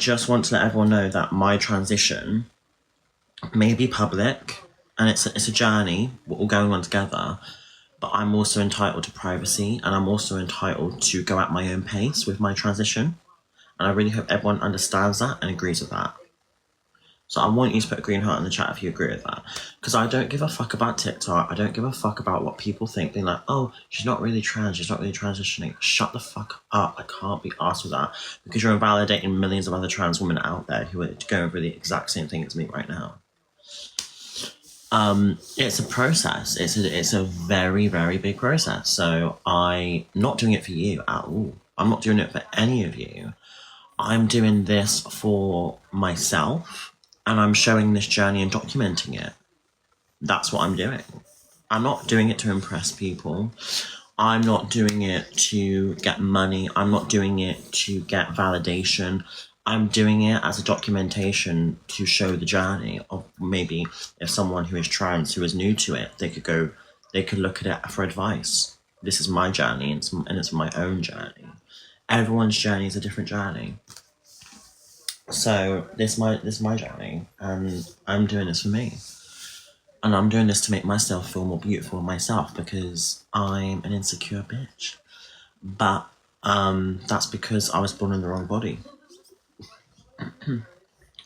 just want to let everyone know that my transition may be public, and it's a journey, we're all going on together, but I'm also entitled to privacy, and I'm also entitled to go at my own pace with my transition. And I really hope everyone understands that and agrees with that. So I want you to put a green heart in the chat if you agree with that. Because I don't give a fuck about TikTok. I don't give a fuck about what people think. Being like, oh, she's not really trans. She's not really transitioning. Shut the fuck up. I can't be asked with that. Because you're invalidating millions of other trans women out there who are going through the exact same thing as me right now. It's a process. It's a very, very big process. So I'm not doing it for you at all. I'm not doing it for any of you. I'm doing this for myself. And I'm showing this journey and documenting it. That's what I'm doing. I'm not doing it to impress people. I'm not doing it to get money. I'm not doing it to get validation. I'm doing it as a documentation to show the journey of maybe if someone who is trans, who is new to it, they could look at it for advice. This is my journey, and it's my own journey. Everyone's journey is a different journey. So this is my journey, and I'm doing this for me. And I'm doing this to make myself feel more beautiful myself, because I'm an insecure bitch. But that's because I was born in the wrong body.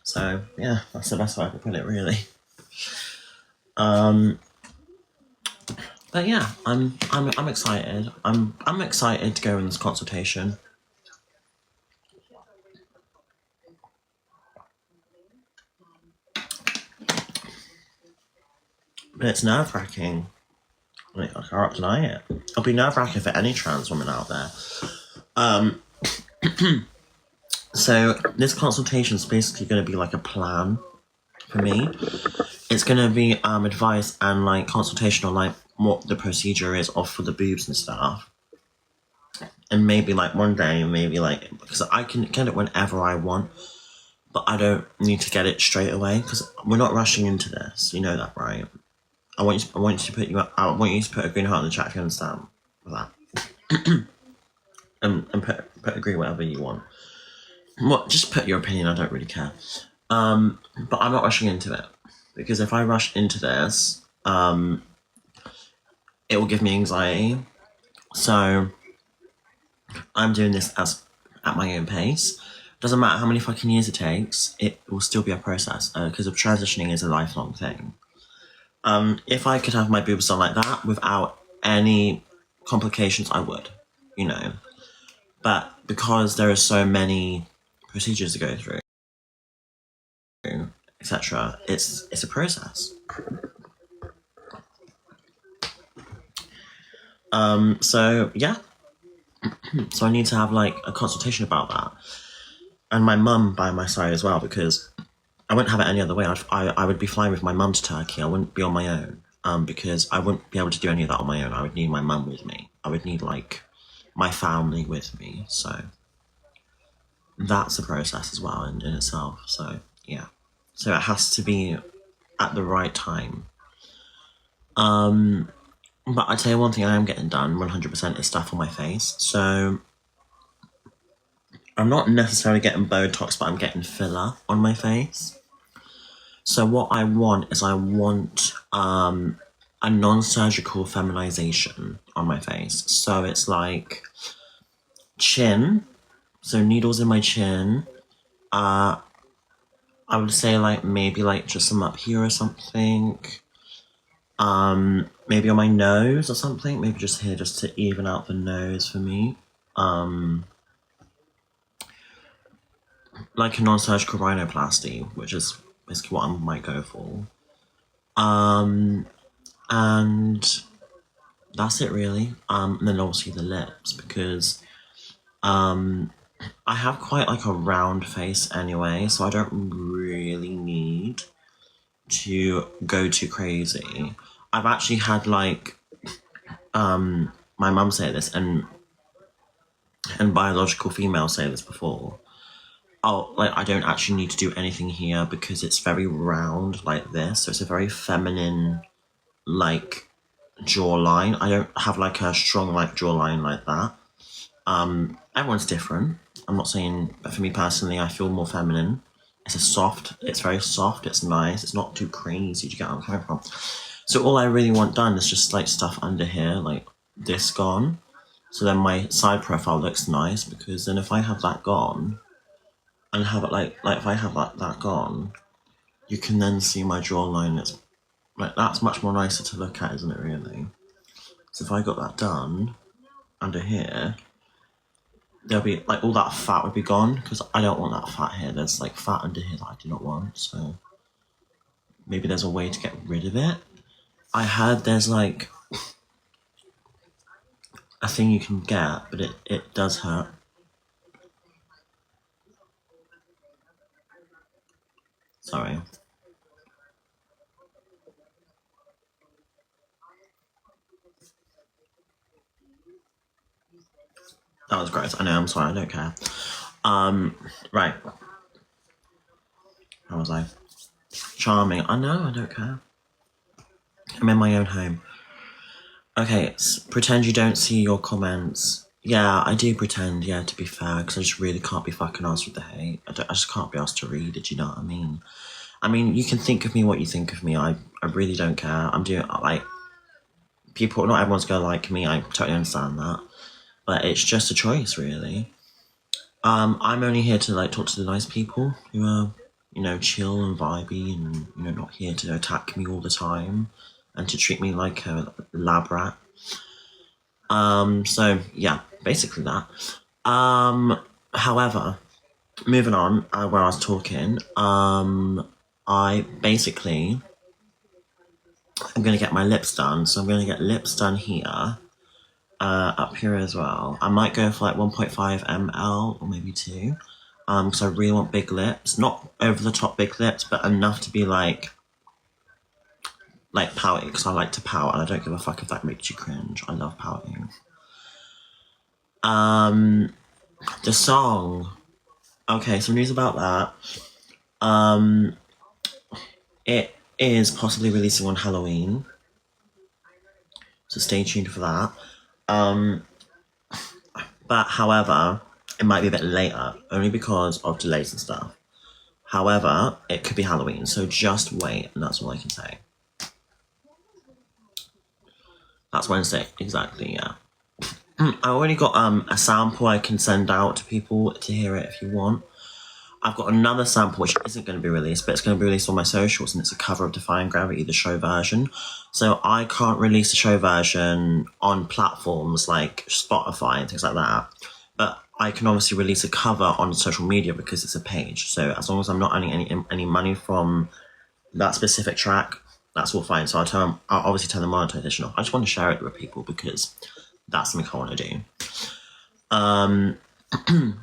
So yeah, that's the best way I could put it, really. But yeah, I'm excited. I'm excited to go in this consultation. But it's nerve-wracking. I can't deny it. It'll be nerve-wracking for any trans woman out there. So this consultation is basically going to be like a plan for me. It's going to be advice and like consultation on like what the procedure is for the boobs and stuff. And maybe like one day, maybe like, because I can get it whenever I want, but I don't need to get it straight away, because we're not rushing into this. You know that, right? I want you to put a green heart in the chat if you understand that. and put agree whatever you want. Just put your opinion, I don't really care. But I'm not rushing into it, because if I rush into this, it will give me anxiety. So I'm doing this at my own pace. Doesn't matter how many fucking years it takes, it will still be a process, because transitioning is a lifelong thing. If I could have my boobs done like that without any complications, I would, you know. But because there are so many procedures to go through, etc., it's a process. So yeah. So I need to have like a consultation about that. And my mum by my side as well, because I wouldn't have it any other way. I would be flying with my mum to Turkey. I wouldn't be on my own, because I wouldn't be able to do any of that on my own. I would need my mum with me. I would need like my family with me. So that's a process as well in itself. So yeah. So it has to be at the right time. But I tell you one thing I am getting done 100% is stuff on my face. So I'm not necessarily getting Botox, but I'm getting filler on my face. So what I want is a non-surgical feminization on my face. So it's like chin, so needles in my chin. I would say like maybe like just some up here or something. Maybe on my nose or something. Maybe just here, just to even out the nose for me. Like a non-surgical rhinoplasty, which is basically what I might go for. And that's it really. And then obviously the lips, because I have quite like a round face anyway, so I don't really need to go too crazy. I've actually had like my mum say this and biological females say this before. Oh, like I don't actually need to do anything here because it's very round like this, so it's a very feminine like jawline. I don't have like a strong like jawline like that. Everyone's different. I'm not saying, but for me personally, I feel more feminine. It's very soft, it's nice, it's not too crazy. Do you get where I'm coming from? So all I really want done is just like stuff under here, like this gone. So then my side profile looks nice, because then if I have that gone, and have it like if I have that gone, you can then see my jawline. It's like, that's much more nicer to look at, isn't it, really? So if I got that done under here, there'll be like all that fat would be gone, because I don't want that fat here. There's like fat under here that I do not want, so maybe there's a way to get rid of it. I heard there's like a thing you can get, but it does hurt. Sorry. That was gross. I know, I'm sorry, I don't care. Right. How was I? Charming. I know, I don't care. I'm in my own home. Okay, pretend you don't see your comments. Yeah, I do pretend, yeah, to be fair, because I just really can't be fucking asked with the hate. I just can't be asked to read it, you know what I mean? I mean, you can think of me what you think of me. I really don't care. I'm doing, like, people, not everyone's gonna like me, I totally understand that. But it's just a choice, really. I'm only here to, like, talk to the nice people who are, you know, chill and vibey and, you know, not here to attack me all the time and to treat me like a lab rat. So, yeah, basically that. However, moving on, where I was talking, I basically, I'm going to get my lips done, so I'm going to get lips done here, up here as well. I might go for like 1.5 ml or maybe 2, because I really want big lips, not over the top big lips, but enough to be like pouting, because I like to pout and I don't give a fuck if that makes you cringe. I love pouting. The song. Okay, some news about that. It is possibly releasing on Halloween, so stay tuned for that. But however, it might be a bit later, only because of delays and stuff. However, it could be Halloween, so just wait, and that's all I can say. That's Wednesday, exactly, yeah. I already got a sample I can send out to people to hear it if you want. I've got another sample which isn't going to be released, but it's going to be released on my socials, and it's a cover of Defying Gravity, the show version. So I can't release the show version on platforms like Spotify and things like that. But I can obviously release a cover on social media because it's a page. So as long as I'm not earning any money from that specific track, that's all fine. So I'll obviously turn the monetization off. I just want to share it with people because that's something I want to do.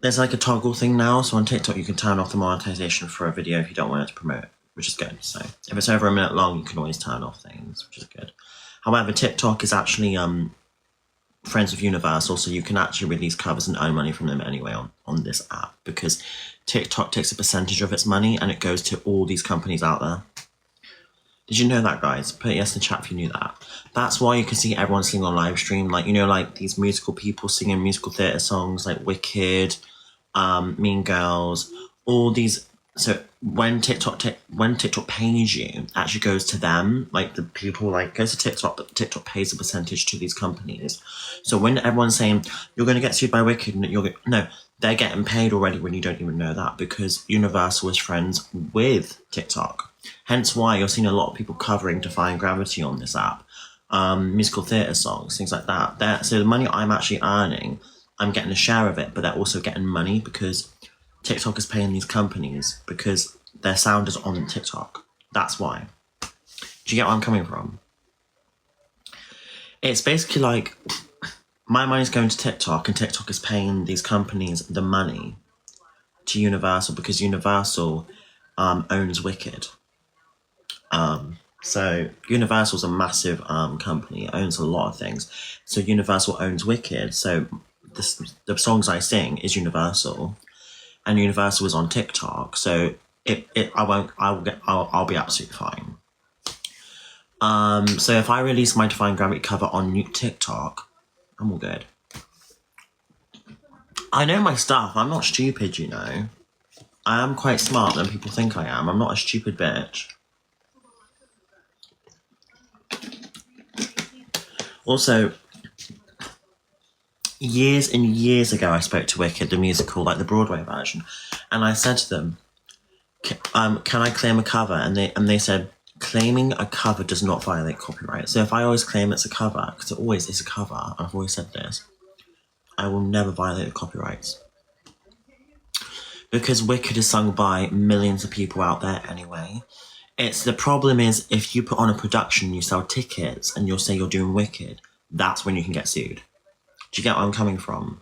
There's like a toggle thing now, so on TikTok you can turn off the monetization for a video if you don't want it to promote, which is good. So if it's over a minute long, you can always turn off things, which is good. However, TikTok is actually friends with Universal, so you can actually release covers and earn money from them anyway on this app, because TikTok takes a percentage of its money and it goes to all these companies out there. Did you know that, guys? Put yes in the chat if you knew that. That's why you can see everyone singing on live stream, like, you know, like these musical people singing musical theatre songs like Wicked, Mean Girls, all these. So when TikTok pays you, it actually goes to them, like the people, like goes to TikTok, but TikTok pays a percentage to these companies. So when everyone's saying you're going to get sued by Wicked, no, they're getting paid already when you don't even know that, because Universal is friends with TikTok. Hence why you're seeing a lot of people covering Defying Gravity on this app, musical theatre songs, things like that. So the money I'm actually earning, I'm getting a share of it, but they're also getting money because TikTok is paying these companies because their sound is on TikTok. That's why. Do you get where I'm coming from? It's basically like my money's going to TikTok and TikTok is paying these companies the money to Universal because Universal owns Wicked. So Universal's a massive company. It owns a lot of things. So Universal owns Wicked. So the songs I sing is Universal, and Universal is on TikTok. So I'll be absolutely fine. So if I release my Defying Gravity cover on TikTok, I'm all good. I know my stuff. I'm not stupid, you know. I am quite smart than people think I am. I'm not a stupid bitch. Also, years and years ago, I spoke to Wicked, the musical, like the Broadway version, and I said to them, can I claim a cover? And they said, claiming a cover does not violate copyright. So if I always claim it's a cover, because it always is a cover, and I've always said this, I will never violate the copyrights. Because Wicked is sung by millions of people out there anyway. The problem is, if you put on a production, you sell tickets, and you'll say you're doing Wicked, that's when you can get sued. Do you get where I'm coming from?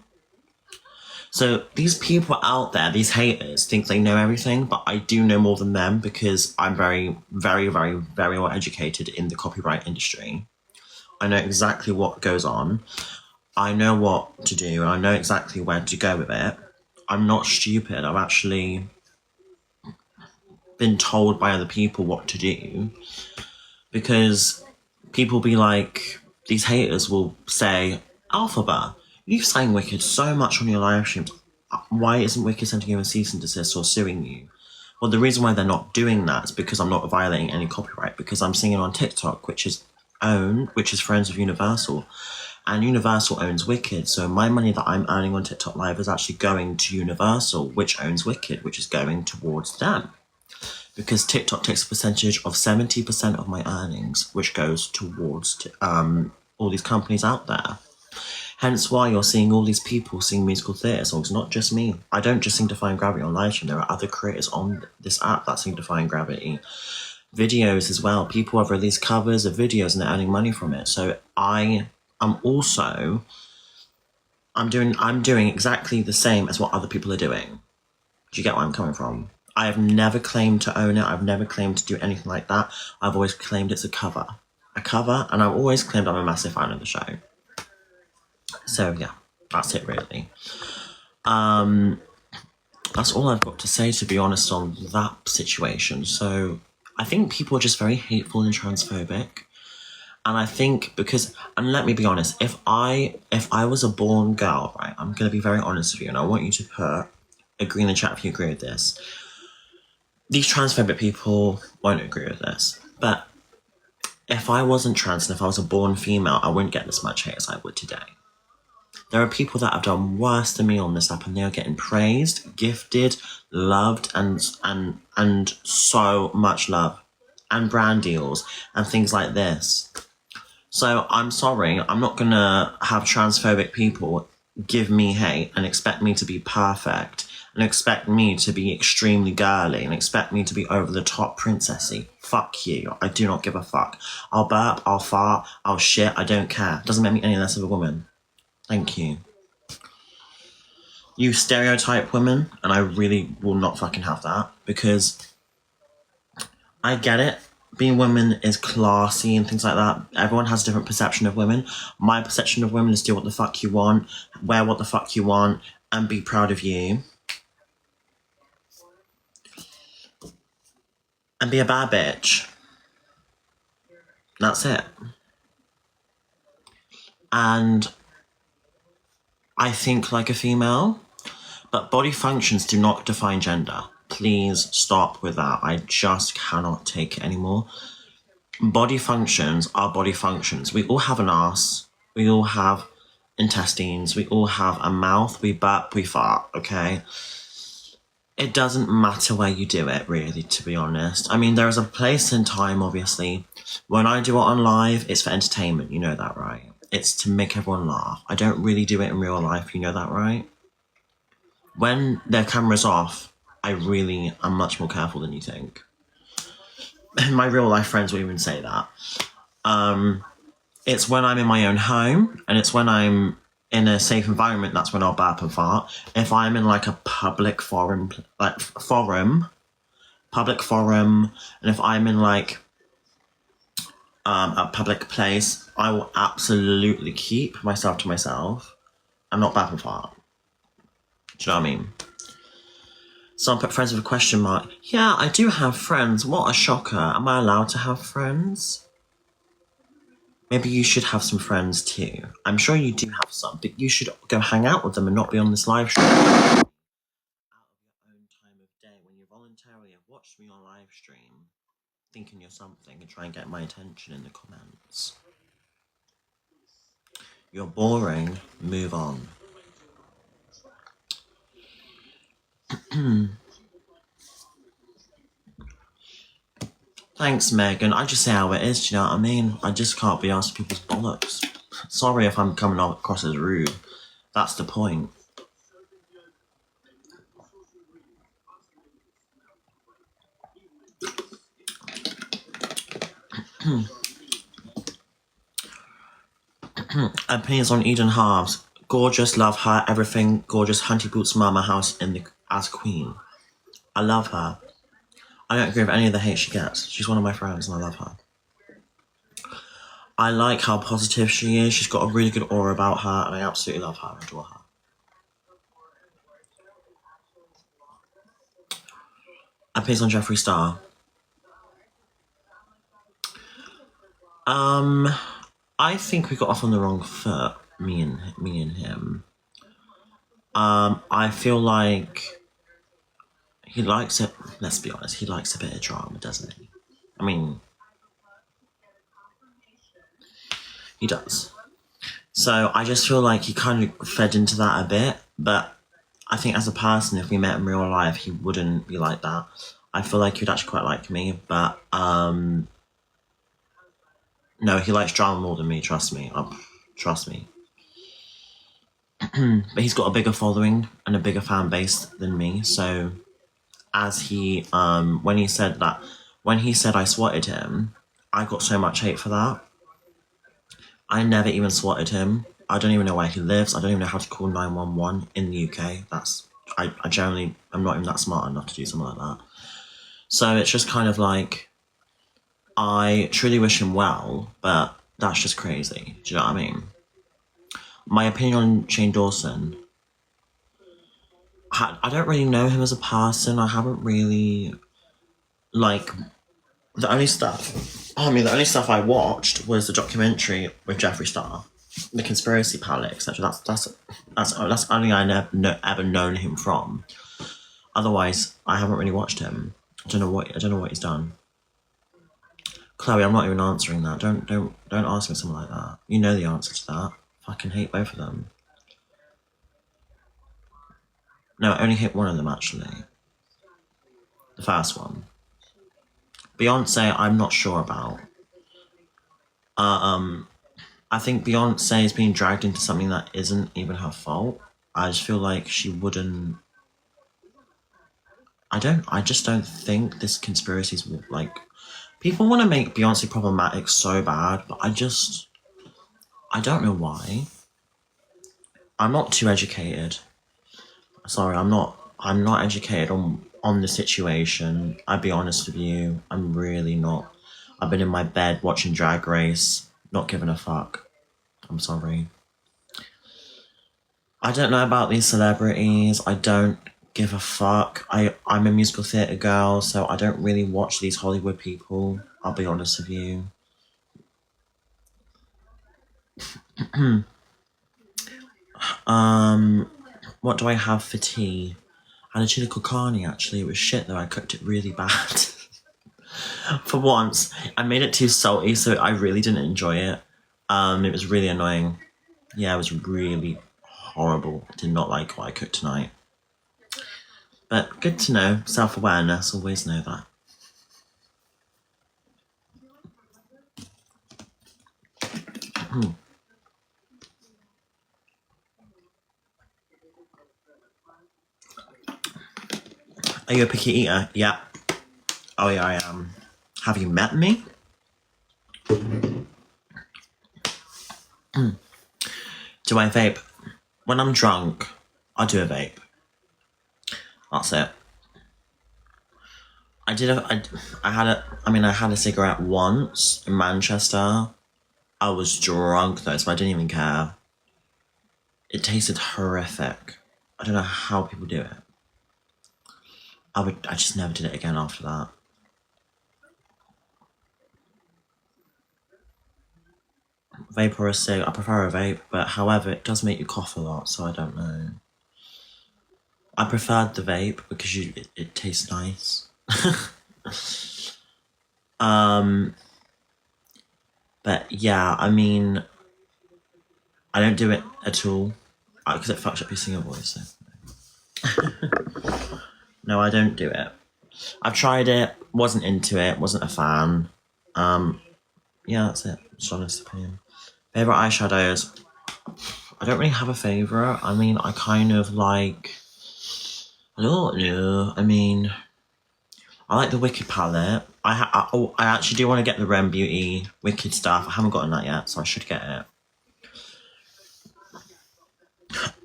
So these people out there, these haters, think they know everything, but I do know more than them because I'm very, very, very, very well educated in the copyright industry. I know exactly what goes on. I know what to do. I know exactly where to go with it. I'm not stupid. I've actually been told by other people what to do, because people be like, these haters will say, Elphaba, you've sang Wicked so much on your live streams. Why isn't Wicked sending you a cease and desist or suing you? Well, the reason why they're not doing that is because I'm not violating any copyright, because I'm singing on TikTok, which is friends of Universal. And Universal owns Wicked, so my money that I'm earning on TikTok Live is actually going to Universal, which owns Wicked, which is going towards them. Because TikTok takes a percentage of 70% of my earnings, which goes towards all these companies out there. Hence why you're seeing all these people sing musical theatre songs, not just me. I don't just sing Defying Gravity on livestream. There are other creators on this app that sing Defying Gravity. Videos as well. People have released covers of videos and they're earning money from it. So I'm doing exactly the same as what other people are doing. Do you get where I'm coming from? I have never claimed to own it. I've never claimed to do anything like that. I've always claimed it's a cover, and I've always claimed I'm a massive fan of the show. So yeah, that's it really. That's all I've got to say, to be honest, on that situation. So I think people are just very hateful and transphobic. And I think and let me be honest, if I was a born girl, right, I'm going to be very honest with you, and I want you to agree in the chat if you agree with this. These transphobic people won't agree with this, but if I wasn't trans and if I was a born female, I wouldn't get this much hate as I would today. There are people that have done worse than me on this app, and they are getting praised, gifted, loved, and so much love, and brand deals, and things like this. So I'm sorry, I'm not gonna have transphobic people give me hate and expect me to be perfect, and expect me to be extremely girly, and expect me to be over the top princessy. Fuck you, I do not give a fuck. I'll burp, I'll fart, I'll shit, I don't care. It doesn't make me any less of a woman. Thank you. You stereotype women, and I really will not fucking have that, because I get it. Being women is classy and things like that. Everyone has a different perception of women. My perception of women is do what the fuck you want, wear what the fuck you want, and be proud of you. And be a bad bitch. That's it. And I think like a female, but body functions do not define gender. Please stop with that. I just cannot take it anymore. Body functions are body functions. We all have an ass. We all have intestines. We all have a mouth. We burp, we fart, okay? It doesn't matter where you do it, really, to be honest. I mean, there is a place and time, obviously. When I do it on live, it's for entertainment. You know that, right? It's to make everyone laugh. I don't really do it in real life. You know that, right? When their camera's off, I really am much more careful than you think. My real life friends will even say that. It's when I'm in my own home, and it's when I'm in a safe environment, that's when I'll burp and fart. If I'm in like a public forum, and if I'm in like a public place, I will absolutely keep myself to myself and not burp and fart. Do you know what I mean? Someone put friends with a question mark. Yeah, I do have friends. What a shocker. Am I allowed to have friends? Maybe you should have some friends too. I'm sure you do have some, but you should go hang out with them and not be on this live stream. Out of your own time of day when you voluntarily have watched me on live stream, thinking you're something and try and get my attention in the comments. You're boring. Move on. Thanks, Megan. I just say how it is, do you know what I mean? I just can't be asked people's bollocks. Sorry if I'm coming across as rude. That's the point. Opinions on Eden Harms. Gorgeous, love her, everything. Gorgeous, Hunty Boots Mama House as queen. I love her. I don't agree with any of the hate she gets. She's one of my friends and I love her. I like how positive she is. She's got a really good aura about her and I absolutely love her and adore her. Opinions on Jeffree Star. I think we got off on the wrong foot, me and him. I feel like he likes it. Let's be honest, he likes a bit of drama, doesn't he? I mean, he does. So I just feel like he kind of fed into that a bit, but I think as a person, if we met in real life, he wouldn't be like that. I feel like he'd actually quite like me, but no, he likes drama more than me, trust me. Trust me. But he's got a bigger following and a bigger fan base than me, so as he when he said I swatted him, I got so much hate for that. I never even swatted him. I don't even know where he lives. I don't even know how to call 911 in the UK. I generally am not even that smart enough to do something like that. So it's just kind of like, I truly wish him well, but that's just crazy. Do you know what I mean? My opinion on Shane Dawson, I don't really know him as a person. I haven't really, like, the only stuff I watched was the documentary with Jeffree Star, the Conspiracy Palette, etc. That's only I ever known him from. Otherwise, I haven't really watched him. I don't know what he's done. Chloe, I'm not even answering that. Don't ask me something like that. You know the answer to that. I fucking hate both of them. No, I only hate one of them actually. The first one. Beyonce, I'm not sure about. I think Beyonce is being dragged into something that isn't even her fault. I just feel like she wouldn't. I just don't think this conspiracy is like. People want to make Beyonce problematic so bad, but I don't know why. I'm not too educated. Sorry, I'm not educated on the situation. I'll be honest with you, I'm really not. I've been in my bed watching Drag Race, not giving a fuck. I'm sorry. I don't know about these celebrities. I don't give a fuck. I'm a musical theatre girl, so I don't really watch these Hollywood people. I'll be honest with you. What do I have for tea? I had a chili con carne actually. It was shit though. I cooked it really bad. For once, I made it too salty, so I really didn't enjoy it. It was really annoying. Yeah, it was really horrible. I did not like what I cooked tonight. But good to know. Self-awareness, always know that. Are you a picky eater? Yeah. Oh yeah, I am. Have you met me? Do I vape? When I'm drunk, I do a vape. That's it. I had a cigarette once in Manchester. I was drunk though, so I didn't even care. It tasted horrific. I don't know how people do it. I just never did it again after that. Vape or a cig? I prefer a vape, but however, it does make you cough a lot, so I don't know. I preferred the vape because it tastes nice. But yeah, I mean, I don't do it at all because it fucks up your singer voice. So. No, I don't do it. I've tried it, wasn't into it, wasn't a fan. Yeah, that's it. It's honest opinion. Favorite eyeshadows? I don't really have a favorite. I mean, I kind of like. I don't know. I mean, I like the Wicked palette. I actually do want to get the Ren Beauty Wicked stuff. I haven't gotten that yet, so I should get it.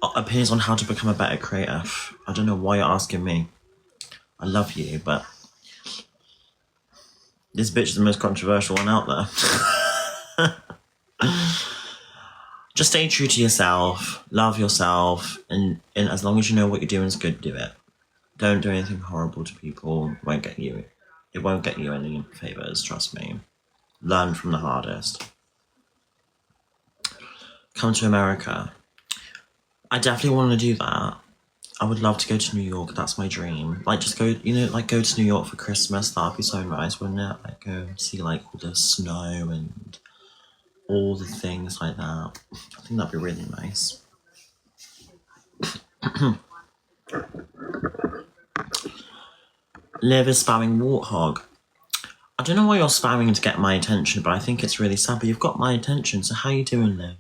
Opinions on how to become a better creator. I don't know why you're asking me. I love you, but this bitch is the most controversial one out there. Just stay true to yourself, love yourself, and as long as you know what you're doing is good, do it. Don't do anything horrible to people. It won't get you any favours, trust me. Learn from the hardest. Come to America. I definitely want to do that. I would love to go to New York. That's my dream. Like, just go, go to New York for Christmas. That'd be so nice, wouldn't it? Like, go see, like, all the snow and all the things like that. I think that'd be really nice. Liv is spamming Warthog. I don't know why you're spamming to get my attention, but I think it's really sad. But you've got my attention, so how you doing, Liv?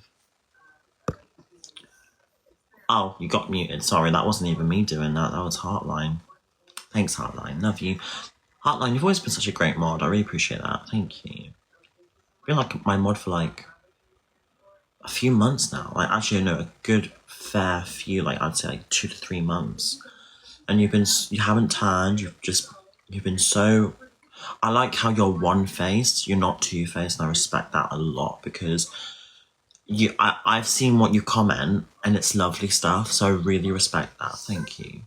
Oh, you got muted. Sorry, that wasn't even me doing that. That was Heartline. Thanks, Heartline. Love you. Heartline, you've always been such a great mod. I really appreciate that. Thank you. I've been like my mod for like a few months now. Like, actually, no, a good fair few, like I'd say like 2 to 3 months. And you haven't turned. You've been so. I like how you're one-faced. You're not two-faced, and I respect that a lot because I've seen what you comment, and it's lovely stuff. So I really respect that. Thank you.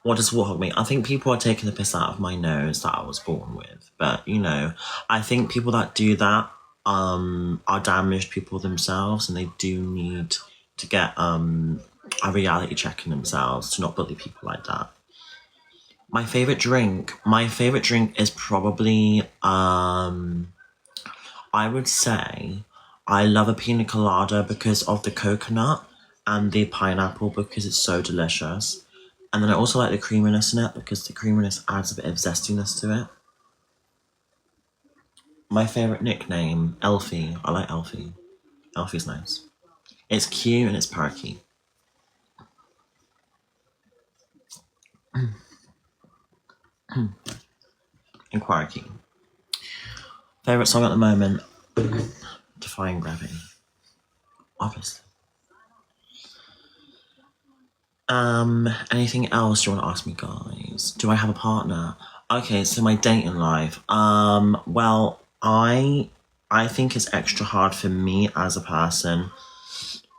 What does Warthog mean? I think people are taking the piss out of my nose that I was born with. But, I think people that do that are damaged people themselves, and they do need to get a reality check in themselves to not bully people like that. My favourite drink is probably, I would say, I love a pina colada because of the coconut and the pineapple because it's so delicious. And then I also like the creaminess in it because the creaminess adds a bit of zestiness to it. My favourite nickname, Elphie. I like Elphie. Elphie's nice. It's cute and it's perky. And quirky. Favourite song at the moment? Defying Gravity. Obviously. Anything else you want to ask me, guys? Do I have a partner? Okay, so my dating life. Well, I think it's extra hard for me as a person.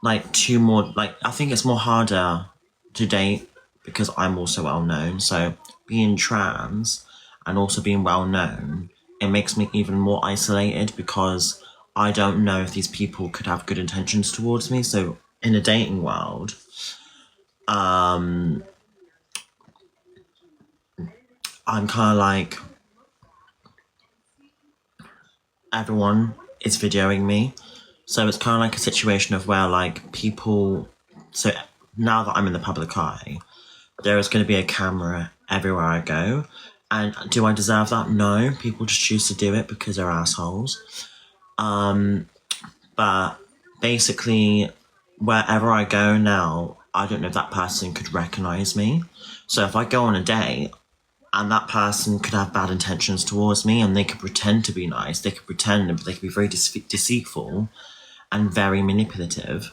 I think it's more harder to date because I'm also well known. So being trans and also being well known, it makes me even more isolated because I don't know if these people could have good intentions towards me. So in a dating world, I'm kind of like, everyone is videoing me. So it's kind of like a situation of where like people, so now that I'm in the public eye, there is going to be a camera everywhere I go. And do I deserve that? No. People just choose to do it because they're assholes. But basically, wherever I go now, I don't know if that person could recognize me. So if I go on a date and that person could have bad intentions towards me and they could pretend to be nice, they could be very deceitful and very manipulative,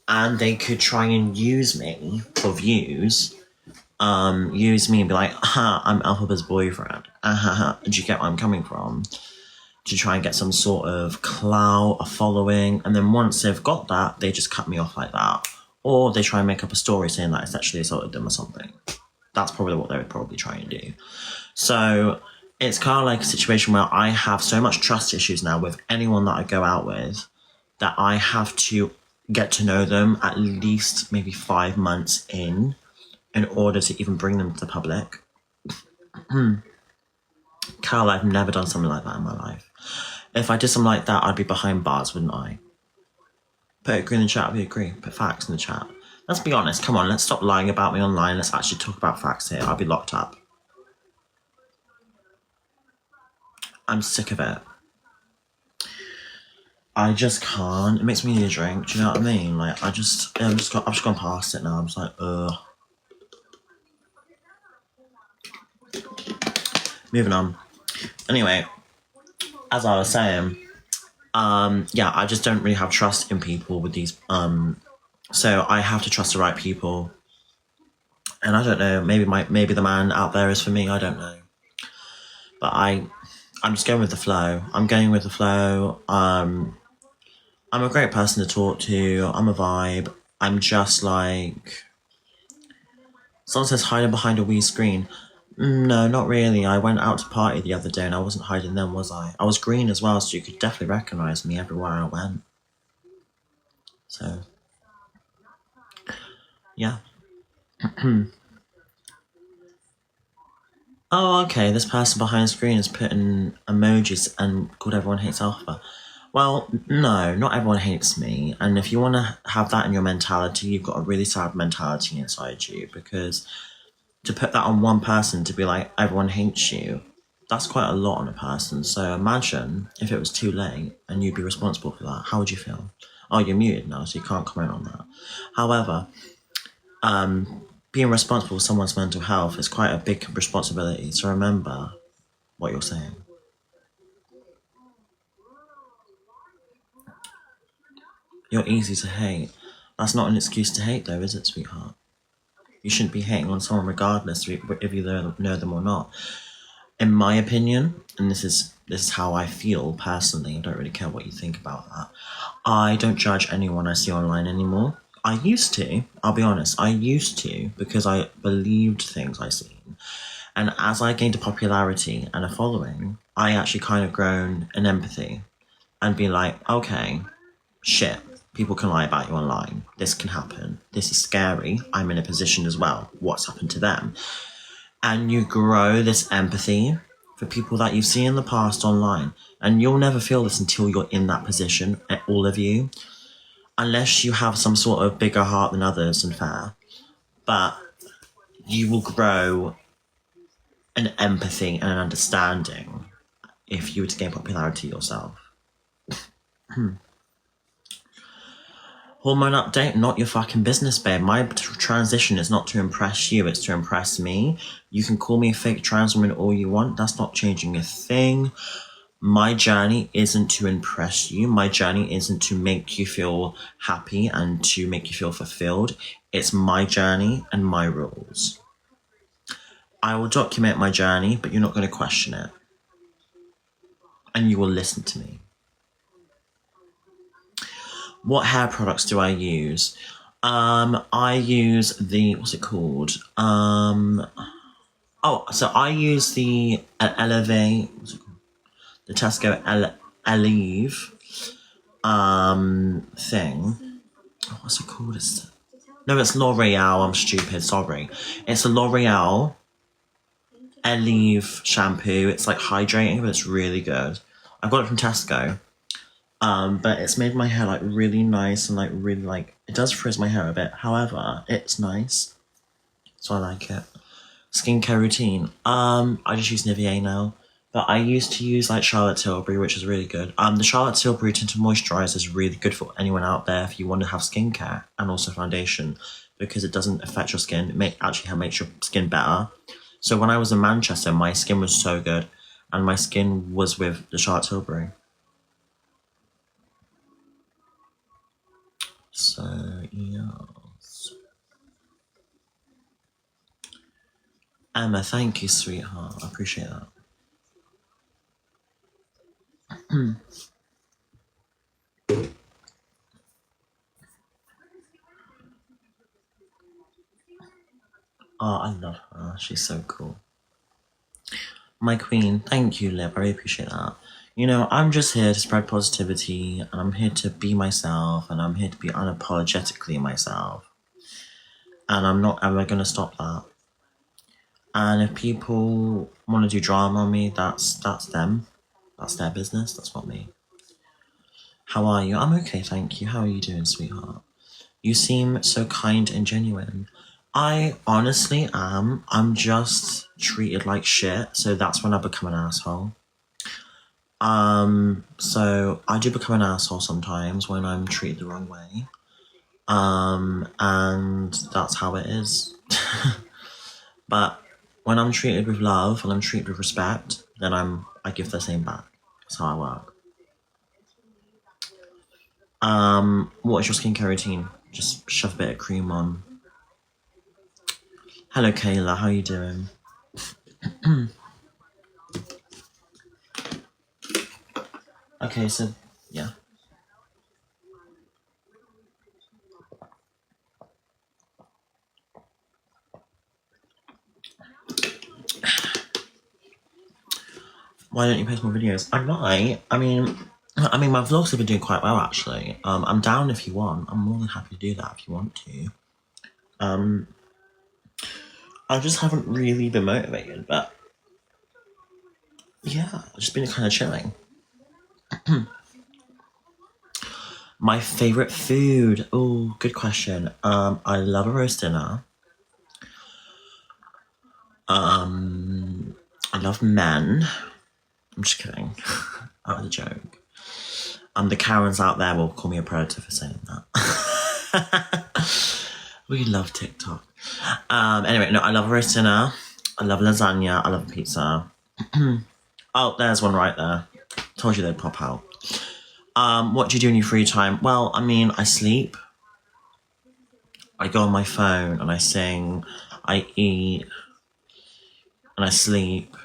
and they could try and use me for views, use me and be like, I'm Elphaba's boyfriend. Do you get where I'm coming from? To try and get some sort of clout, a following, and then once they've got that, they just cut me off like that. Or they try and make up a story saying that I sexually assaulted them or something. That's probably what they would probably try and do. So it's kind of like a situation where I have so much trust issues now with anyone that I go out with that I have to get to know them at least maybe 5 months in order to even bring them to the public. Carl, I've never done something like that in my life. If I did something like that, I'd be behind bars, wouldn't I? Put agree in the chat, we agree. Put facts in the chat. Let's be honest, come on, let's stop lying about me online. Let's actually talk about facts here. I'll be locked up. I'm sick of it. I just can't. It makes me need a drink. Do you know what I mean? Like, I've just gone past it now. I'm just like, ugh. Moving on. Anyway, as I was saying, yeah, I just don't really have trust in people with these, so I have to trust the right people. And I don't know, maybe the man out there is for me, I don't know. But I'm just going with the flow. I'm going with the flow. I'm a great person to talk to. I'm a vibe. I'm just like... Someone says hiding behind a wee screen. No, not really. I went out to party the other day and I wasn't hiding then, was I? I was green as well, so you could definitely recognise me everywhere I went. So, yeah. Oh, okay, this person behind the screen is putting emojis and called everyone hates Elphaba. Well, no, not everyone hates me. And if you want to have that in your mentality, you've got a really sad mentality inside you, because to put that on one person, to be like, everyone hates you, that's quite a lot on a person. So imagine if it was too late and you'd be responsible for that. How would you feel? Oh, you're muted now, so you can't comment on that. However, being responsible for someone's mental health is quite a big responsibility. So remember what you're saying. You're easy to hate. That's not an excuse to hate though, is it, sweetheart? You shouldn't be hating on someone regardless if you know them or not. In my opinion, and this is how I feel personally, I don't really care what you think about that. I don't judge anyone I see online anymore. I used to, I'll be honest, I used to, because I believed things I seen. And as I gained a popularity and a following, I actually kind of grown an empathy and be like, okay, shit, people can lie about you online. This can happen. This is scary. I'm in a position as well. What's happened to them? And you grow this empathy for people that you've seen in the past online. And you'll never feel this until you're in that position, all of you. Unless you have some sort of bigger heart than others and fair. But you will grow an empathy and an understanding if you were to gain popularity yourself. Hormone update, not your fucking business, babe. My transition is not to impress you, it's to impress me. You can call me a fake trans woman all you want. That's not changing a thing. My journey isn't to impress you. My journey isn't to make you feel happy and to make you feel fulfilled. It's my journey and my rules. I will document my journey, but you're not going to question it. And you will listen to me. What hair products do I use? I use the, what's it called? So I use the Elevate, what's it called? The Tesco Eleve thing. What's it called? No, it's L'Oreal. I'm stupid. Sorry. It's the L'Oreal Eleve shampoo. It's like hydrating, but it's really good. I got it from Tesco. But it's made my hair like really nice and like really like, it does frizz my hair a bit. However, it's nice. So I like it. Skincare routine. I just use Nivea now. But I used to use like Charlotte Tilbury, which is really good. The Charlotte Tilbury Tinted Moisturizer is really good for anyone out there if you want to have skincare and also foundation, because it doesn't affect your skin. It makes your skin better. So when I was in Manchester, my skin was so good. And my skin was with the Charlotte Tilbury. So, yes. Emma, thank you, sweetheart. I appreciate that. Oh, I love her. She's so cool. My queen, thank you, Lib. I really appreciate that. You know, I'm just here to spread positivity, and I'm here to be myself, and I'm here to be unapologetically myself. And I'm not ever going to stop that. And if people want to do drama on me, that's them. That's their business. That's not me. How are you? I'm okay, thank you. How are you doing, sweetheart? You seem so kind and genuine. I honestly am. I'm just treated like shit, so that's when I become an asshole. So I do become an asshole sometimes when I'm treated the wrong way. And that's how it is. But when I'm treated with love and I'm treated with respect, then I give the same back. That's how I work. What is your skincare routine? Just shove a bit of cream on. Hello, Kayla. How are you doing? Okay, so yeah. Why don't you post more videos? I might. I mean, my vlogs have been doing quite well actually. I'm down if you want. I'm more than happy to do that if you want to. I just haven't really been motivated, but yeah, I've just been kind of chilling. My favorite food. Oh, good question. I love a roast dinner. I love men. I'm just kidding. That was a joke. The Karens out there will call me a predator for saying that. We love TikTok. Anyway, no, I love a roast dinner. I love lasagna. I love pizza. Oh, there's one right there. Told you they'd pop out. What do you do in your free time? Well, I mean, I sleep. I go on my phone and I sing. I eat. And I sleep.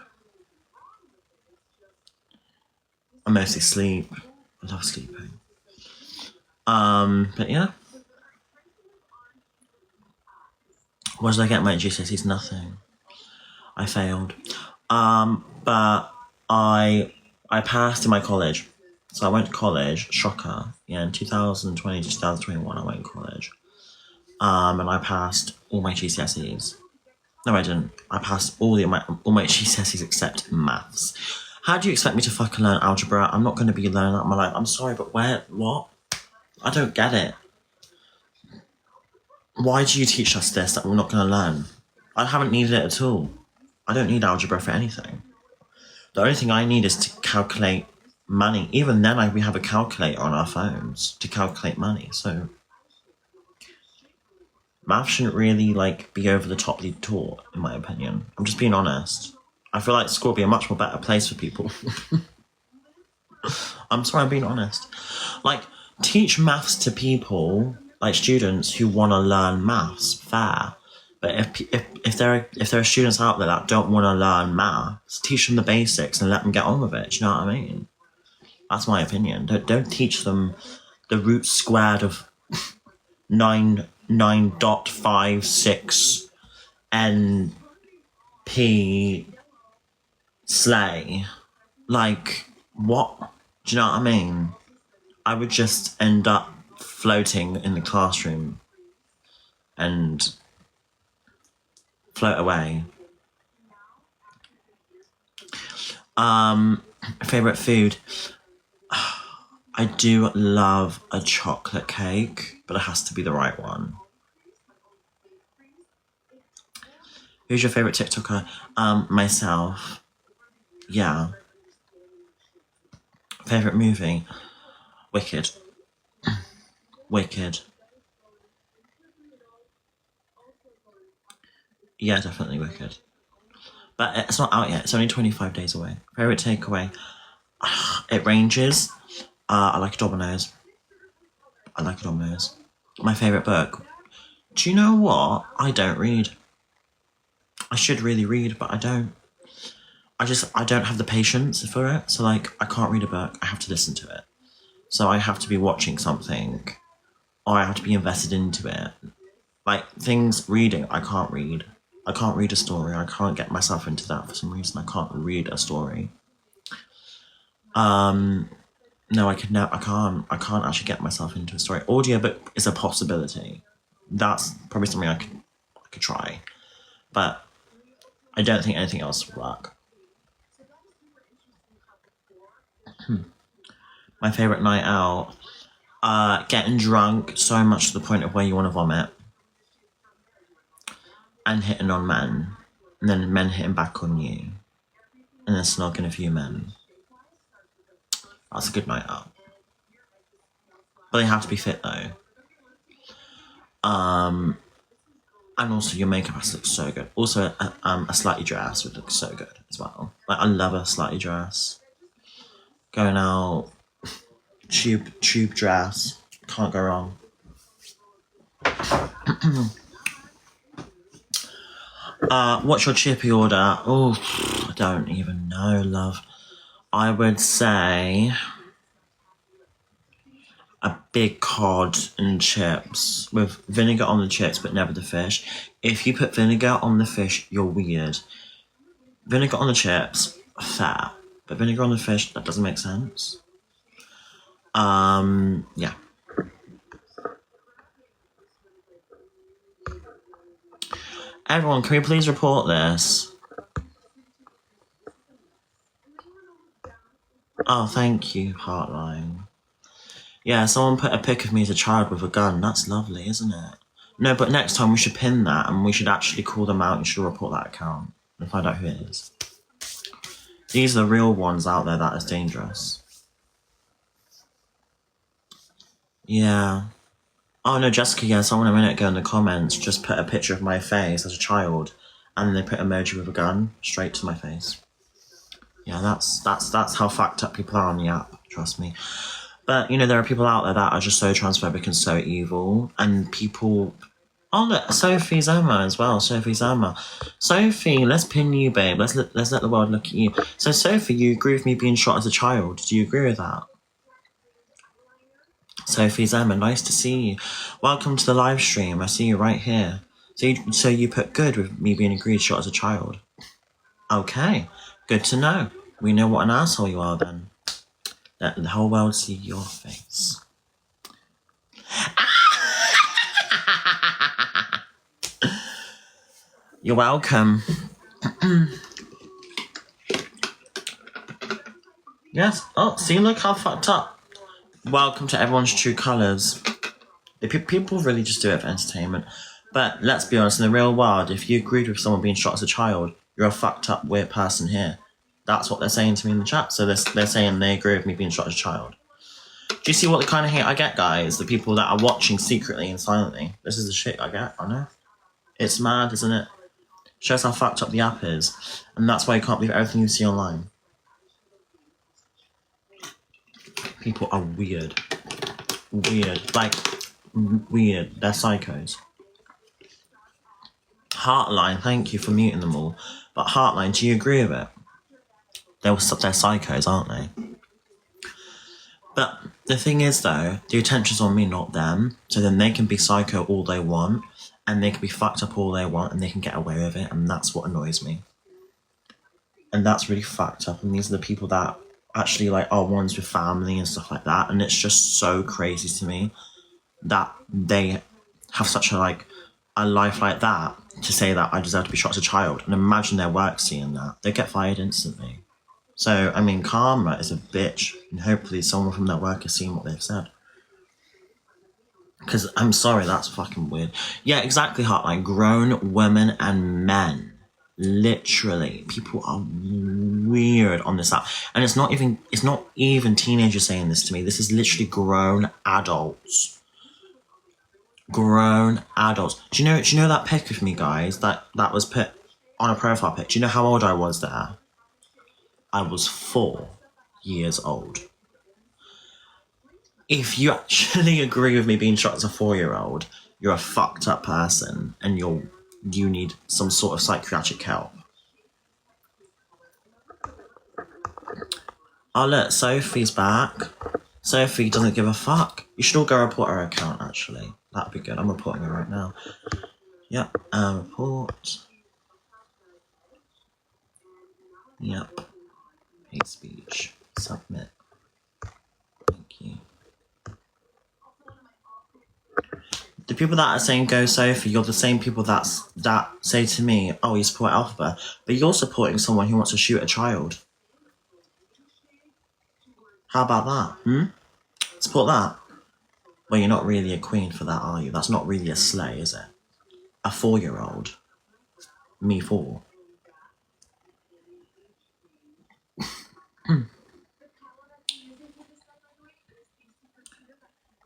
I mostly sleep. I love sleeping. But yeah. What did I get my GCSEs? Nothing. I failed. But I passed in my college. So I went to college, shocker. Yeah, in 2020 to 2021 I went to college. And I passed all my GCSEs. No, I didn't. I passed all my GCSEs except maths. How do you expect me to fucking learn algebra? I'm not going to be learning that in my life. I'm sorry, but what? I don't get it. Why do you teach us this that we're not going to learn? I haven't needed it at all. I don't need algebra for anything. The only thing I need is to calculate money. Even then, we have a calculator on our phones to calculate money. So math shouldn't really be over the toply taught, in my opinion. I'm just being honest. I feel like school would be a much more better place for people. I'm sorry, I'm being honest. Teach maths to people, students who want to learn maths, fair. But if there are students out there that don't want to learn maths, teach them the basics and let them get on with it. Do you know what I mean? That's my opinion. Don't teach them the root squared of 9.56 NP slay. What? Do you know what I mean? I would just end up floating in the classroom and float away. Favorite food? I do love a chocolate cake, but it has to be the right one. Who's your favorite TikToker? Myself. Yeah. Favorite movie? Wicked. Wicked. Yeah, definitely Wicked. But it's not out yet. It's only 25 days away. Favorite takeaway? It ranges. I like Domino's. My favorite book? Do you know what? I don't read. I should really read, but I don't. I don't have the patience for it. So I can't read a book. I have to listen to it. So I have to be watching something, or I have to be invested into it. Things reading, I can't read. I can't read a story. I can't get myself into that for some reason. I can't read a story. No, I can't actually get myself into a story. Audiobook is a possibility. That's probably something I could try, but I don't think anything else would work. My favourite night out, getting drunk so much to the point of where you want to vomit, and hitting on men, and then men hitting back on you, and then snogging a few men. That's a good night out. But they have to be fit though. And also your makeup has to look so good. Also, a slutty dress would look so good as well. Like, I love a slutty dress. Going out, tube dress, can't go wrong. What's your chippy order? Oh, I don't even know, love. I would say a big cod and chips with vinegar on the chips but never the fish. If you put vinegar on the fish, you're weird. Vinegar on the chips, fair. But vinegar on the fish, that doesn't make sense. Yeah. Everyone, can we please report this? Oh, thank you, Heartline. Yeah, someone put a pic of me as a child with a gun. That's lovely, isn't it? No, but next time we should pin that and we should actually call them out and should report that account and find out who it is. These are the real ones out there that is dangerous. Yeah. Oh no, Jessica, yeah, someone a minute ago in the comments just put a picture of my face as a child and then they put emoji with a gun straight to my face. Yeah, that's how fucked up people are on the app, trust me. But, you know, there are people out there that are just so transphobic and so evil, and people... Oh, look, Sophie's Emma as well, Sophie's Emma. Sophie, let's pin you, babe. Let's let the world look at you. So, Sophie, you agree with me being shot as a child. Do you agree with that? Sophie's Emma, nice to see you. Welcome to the live stream. I see you right here. So you put good with me being agreed shot as a child. Okay, good to know. We know what an asshole you are then. Let the whole world see your face. You're welcome. Yes. Oh, see, look how fucked up. Welcome to everyone's true colours. People really just do it for entertainment. But let's be honest, in the real world, if you agreed with someone being shot as a child, you're a fucked up, weird person here. That's what they're saying to me in the chat. So they're saying they agree with me being shot as a child. Do you see what the kind of hate I get, guys? The people that are watching secretly and silently. This is the shit I get, I know. It's mad, isn't it? Shows how fucked up the app is. And that's why you can't believe everything you see online. People are weird. Weird. Like, weird. They're psychos. Heartline, thank you for muting them all. But Heartline, do you agree with it? They're psychos, aren't they? But the thing is, though, the attention's on me, not them. So then they can be psycho all they want, and they can be fucked up all they want, and they can get away with it, and that's what annoys me. And that's really fucked up, and these are the people that actually, like, are ones with family and stuff like that, and it's just so crazy to me that they have such a life like that to say that I deserve to be shot as a child. And imagine their work seeing that. They get fired instantly. So, I mean, karma is a bitch, and hopefully someone from their work has seen what they've said. Because, I'm sorry, that's fucking weird. Yeah, exactly, Heartline. Grown women and men. Literally. People are weird on this app. And it's not even teenagers saying this to me. This is literally grown adults. Grown adults. Do you know that pic of me, guys, that was put on a profile pic? Do you know how old I was there? I was 4 years old. If you actually agree with me being shot as a 4-year-old, you're a fucked up person and you need some sort of psychiatric help. Oh look, Sophie's back. Sophie doesn't give a fuck. You should all go report her account, actually. That'd be good. I'm reporting her right now. Yep, report. Yep. Hate speech. Submit. Thank you. The people that are saying go Sophie, you're the same people that say to me, oh, you support Elphaba, but you're supporting someone who wants to shoot a child. How about that? Support that? Well, you're not really a queen for that, are you? That's not really a slay, is it? A 4-year-old. Me 4.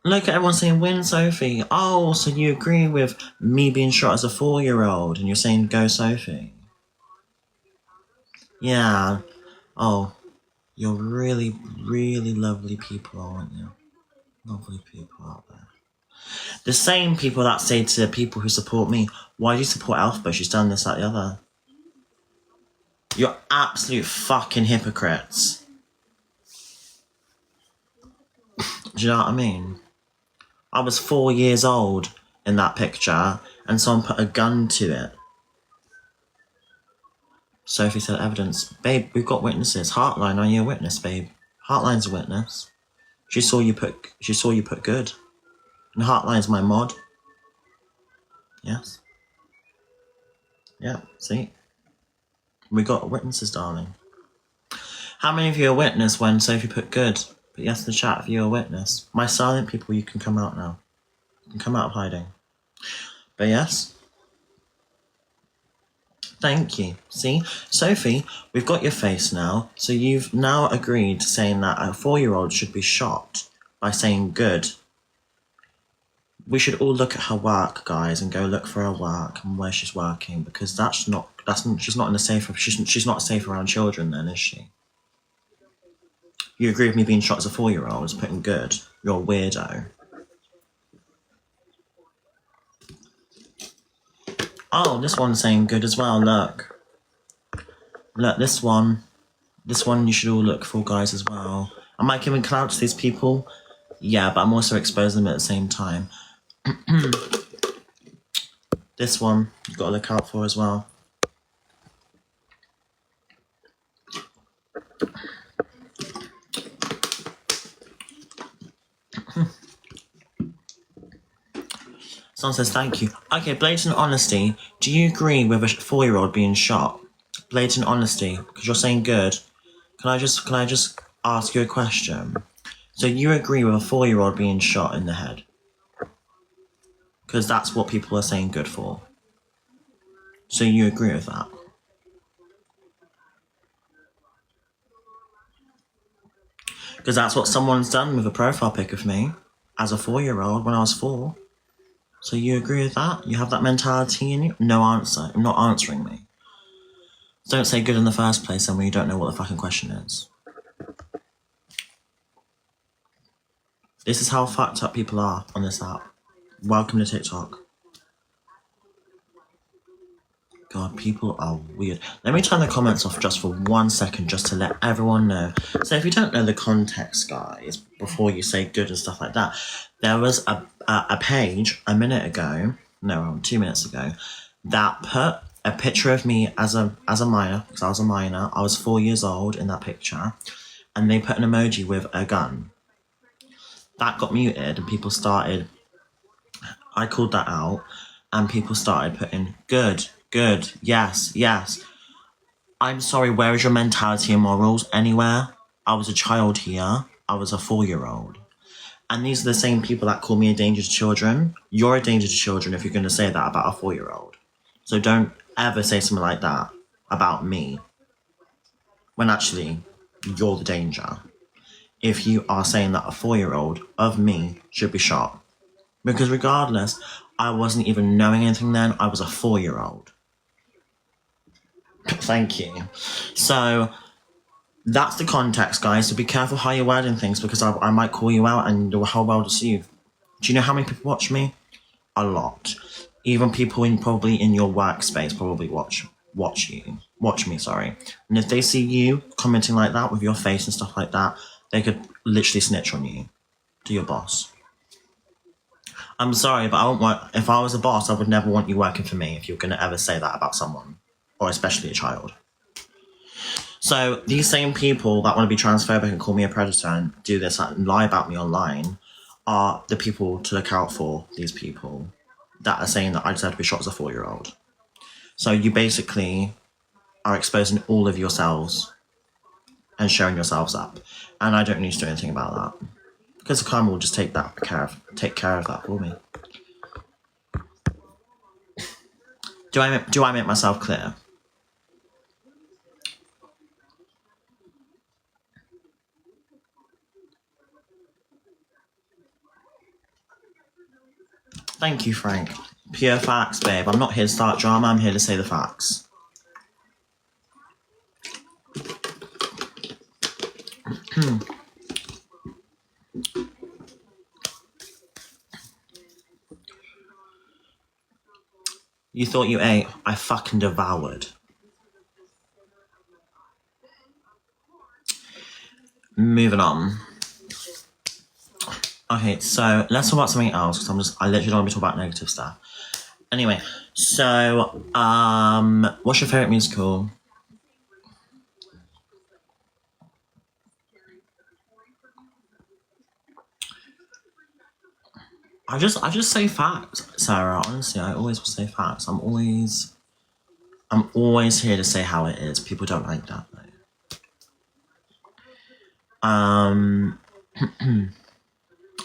Look at everyone saying win Sophie. Oh, so you agree with me being shot as a 4-year-old and you're saying go Sophie? Yeah. Oh, you're really, really lovely people, aren't you? Lovely people out there. The same people that say to people who support me, why do you support Elphaba? She's done this, that, the other. You're absolute fucking hypocrites. Do you know what I mean? I was 4 years old in that picture and someone put a gun to it. Sophie said evidence. Babe, we've got witnesses. Heartline, are you a witness, babe? Heartline's a witness. She saw you put good. And Heartline's my mod. Yes. Yeah, see? We got witnesses, darling. How many of you are witness when Sophie put good? But yes, the chat if you're a witness. My silent people, you can come out now. You can come out of hiding. But yes. Thank you. See? Sophie, we've got your face now. So you've now agreed to saying that a 4-year-old should be shot by saying good. We should all look at her work, guys, and go look for her work and where she's working, because she's not in a safe. She's not safe around children. Then is she? You agree with me being shot as a 4-year-old is putting good? You're a weirdo. Oh, this one's saying good as well. Look, this one you should all look for, guys, as well. Am I giving clout to these people? Yeah, but I'm also exposing them at the same time. This one you've got to look out for as well. Someone says thank you. Okay, blatant honesty. Do you agree with a 4-year-old being shot? Blatant honesty, because you're saying good. Can I just ask you a question? So you agree with a 4-year-old being shot in the head? Because that's what people are saying good for. So you agree with that? Because that's what someone's done with a profile pic of me as a 4-year-old when I was 4. So you agree with that? You have that mentality in you? No answer. You're not answering me. Don't say good in the first place then when you don't know what the fucking question is. This is how fucked up people are on this app. Welcome to TikTok. God, people are weird. Let me turn the comments off just for 1 second just to let everyone know. So if you don't know the context, guys, before you say good and stuff like that, there was a page a minute ago, no, around 2 minutes ago, that put a picture of me as a minor, because I was a minor. I was 4 years old in that picture, and they put an emoji with a gun. That got muted, and people started. I called that out, and people started putting good, yes. I'm sorry, where is your mentality and morals anywhere? I was a child here. I was a 4-year-old. And these are the same people that call me a danger to children. You're a danger to children if you're going to say that about a 4-year-old. So don't ever say something like that about me, when actually you're the danger. If you are saying that a 4-year-old of me should be shot. Because regardless, I wasn't even knowing anything then. I was a 4-year-old. Thank you. So that's the context, guys. So be careful how you're wording things, because I might call you out and the whole world will see you. Do you know how many people watch me? A lot. Even people probably in your workspace probably watch me, sorry. And if they see you commenting like that with your face and stuff like that, they could literally snitch on you to your boss. I'm sorry, but if I was a boss, I would never want you working for me if you're going to ever say that about someone, or especially a child. So these same people that want to be transphobic and call me a predator and do this and lie about me online are the people to look out for, these people that are saying that I deserve to be shot as a 4-year-old. So you basically are exposing all of yourselves and showing yourselves up. And I don't need to do anything about that. Because the karma will just take care of that for me. Do I make myself clear? Thank you, Frank. Pure facts, babe. I'm not here to start drama, I'm here to say the facts. You thought you ate, I fucking devoured. Moving on. Okay, so let's talk about something else, because I literally don't want to talk about negative stuff. Anyway, so, what's your favourite musical? I just say facts, Sarah. Honestly, I always will say facts. I'm always here to say how it is. People don't like that though.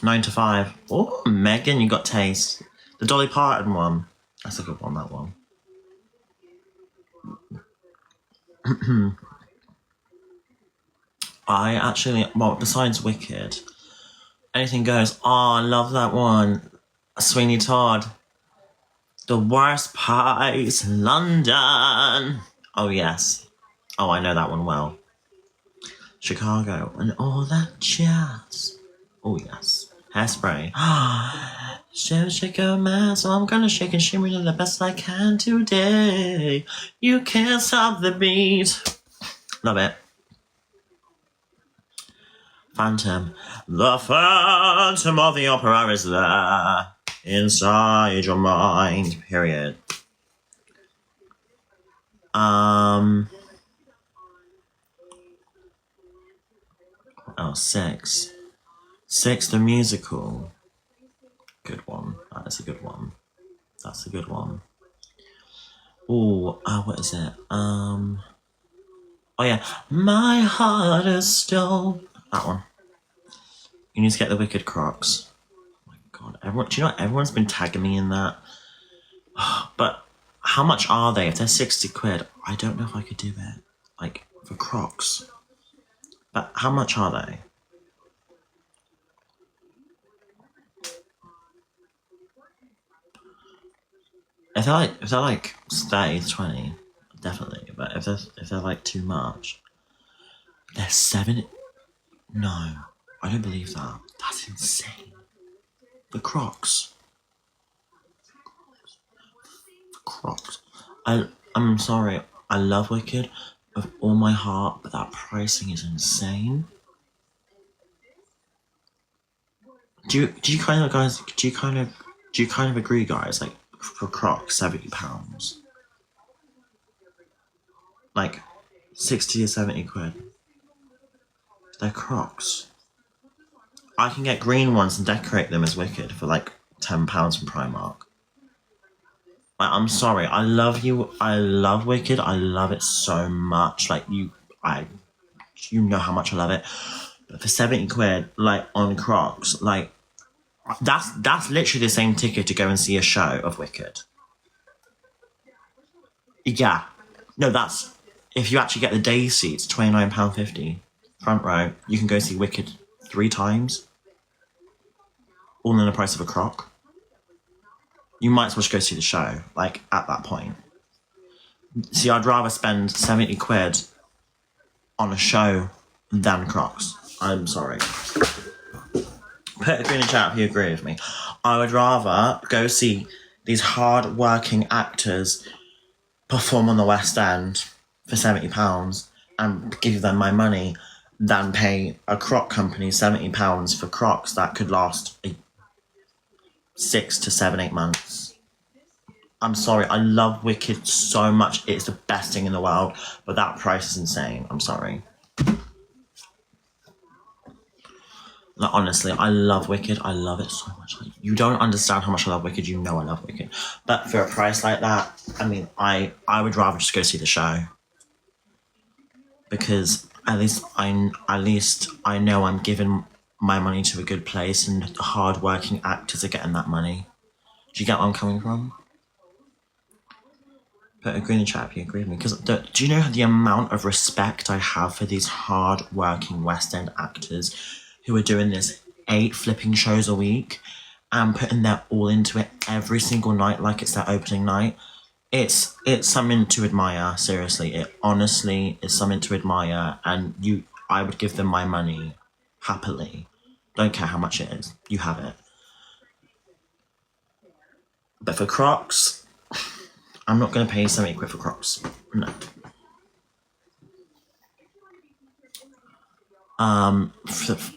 9 to 5. Oh, Megan, you got taste. The Dolly Parton one. That's a good one, that one. I actually, well, besides Wicked, anything goes. Oh, I love that one. Sweeney Todd. The Worst Pies, London. Oh, yes. Oh, I know that one well. Chicago and all that jazz. Oh, yes. Hairspray. Shake a man, so I'm gonna shake and shimmer the best I can today. You can't stop the beat. Love it. Phantom. The Phantom of the Opera is there inside your mind. Period. Oh, 6. 6, the musical. Good one. That is a good one. That's a good one. Oh, what is it? Oh yeah. My heart is stone. That one. You need to get the Wicked Crocs. Oh my god. Everyone, do you know what? Everyone's been tagging me in that. But how much are they? If they're 60 quid, I don't know if I could do it. Like, for Crocs. But how much are they? If they're like 30 to 20, definitely. But if they're like too much, they're 7. No, I don't believe that. That's insane. The Crocs. The Crocs. I'm sorry. I love Wicked with all my heart, but that pricing is insane. Do you kind of agree, guys? Like, for Crocs, £70. Like 60 or 70 quid. They're Crocs. I can get green ones and decorate them as Wicked for like £10 from Primark. Like, I'm sorry, I love Wicked. I love it so much. Like, you know how much I love it. But for 70 quid, like, on Crocs, like, that's literally the same ticket to go and see a show of Wicked. Yeah. No, that's, if you actually get the day seats, £29.50. Front row, you can go see Wicked 3 times. All in the price of a Croc. You might as well just go see the show, like, at that point. See, I'd rather spend 70 quid on a show than Crocs. I'm sorry. Put a green in the chat if you agree with me. I would rather go see these hard-working actors perform on the West End for £70 and give them my money than pay a Croc company £70 for Crocs that could last 6 to 7, 8 months. I'm sorry, I love Wicked so much. It's the best thing in the world, but that price is insane. I'm sorry. Like, honestly, I love Wicked. I love it so much. Like, you don't understand how much I love Wicked. You know I love Wicked. But for a price like that, I mean, I would rather just go see the show. Because at least I know I'm giving my money to a good place and hard-working actors are getting that money. Do you get where I'm coming from? But agree in the chat if you agree with me. Because do you know the amount of respect I have for these hard-working West End actors who are doing this 8 flipping shows a week and putting their all into it every single night like it's their opening night? It's something to admire, seriously. It honestly is something to admire, and I would give them my money happily. Don't care how much it is. You have it. But for Crocs, I'm not going to pay 70 quid for Crocs. No.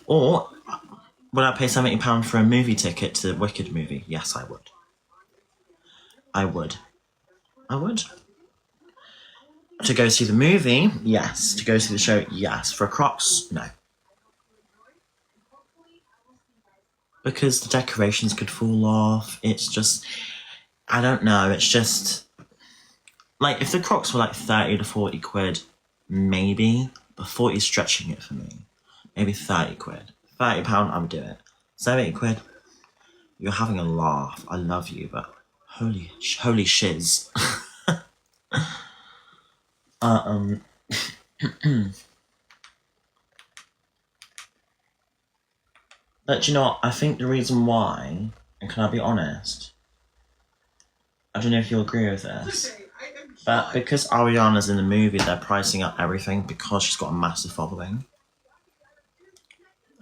Or would I pay £70 for a movie ticket to the Wicked movie? Yes, I would. I would. To go see the movie, yes. To go see the show, yes. For Crocs, no. Because the decorations could fall off. It's just, I don't know. It's just, like, if the Crocs were like 30 to 40 quid, maybe. But 40 is stretching it for me. Maybe 30 quid. £30, I would do it. 70 quid, you're having a laugh. I love you, but holy shiz. But you know what? I think the reason why, and can I be honest? I don't know if you'll agree with this, but because Ariana's in the movie, they're pricing up everything because she's got a massive following.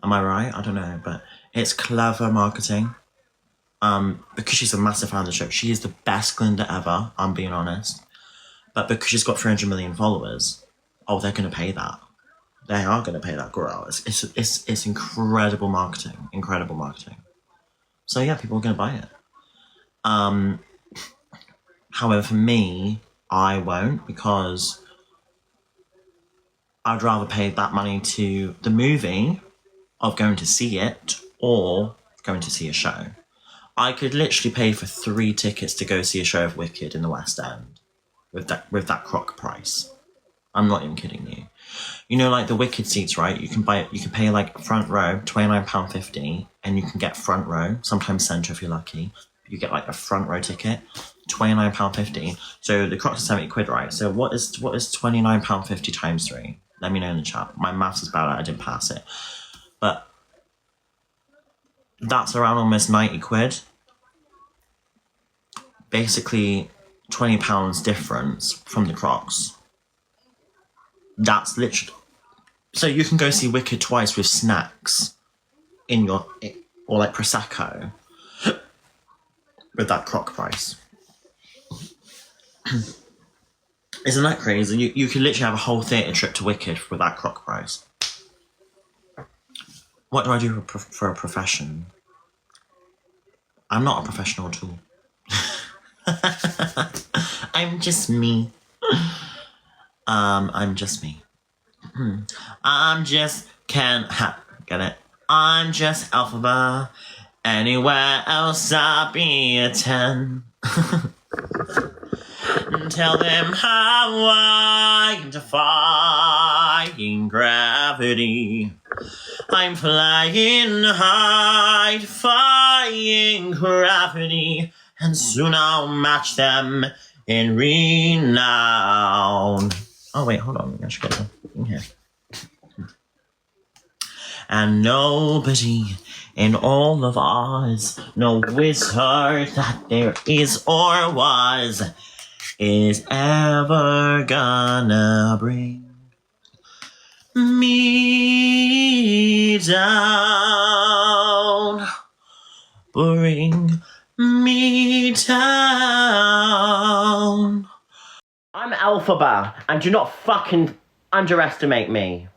Am I right? I don't know, but it's clever marketing. Because she's a massive fan of the show, she is the best Glinda ever, I'm being honest. But because she's got 300 million followers, they're going to pay that. They are going to pay that girl. It's incredible marketing. Incredible marketing. So yeah, people are going to buy it. However, for me, I won't, because I'd rather pay that money to the movie of going to see it or going to see a show. I could literally pay for 3 tickets to go see a show of Wicked in the West End with that Croc price. I'm not even kidding you. You know, like the Wicked seats, right? You can pay like front row, £29.50, and you can get front row, sometimes centre if you're lucky. You get like a front row ticket, £29.50. So the Crocs are 70 quid, right? So what is £29.50 times 3? Let me know in the chat. My maths is bad, I didn't pass it. But that's around almost 90 quid. Basically, £20 difference from the Crocs. That's literally... So you can go see Wicked twice with snacks or like Prosecco with that Croc price. Isn't that crazy? You could literally have a whole theatre trip to Wicked with that Croc price. What do I do for a profession? I'm not a professional at all. I'm just me. I'm just me. Get it? I'm just Elphaba. Anywhere else I'll be a 10. Tell them how I'm defying gravity. I'm flying high, defying gravity, and soon I'll match them in renown. Oh wait, hold on, I should get in here. And nobody in all of Oz, no wizard that there is or was, is ever gonna bring me down. Bring me down. I'm Elphaba, and do not fucking underestimate me.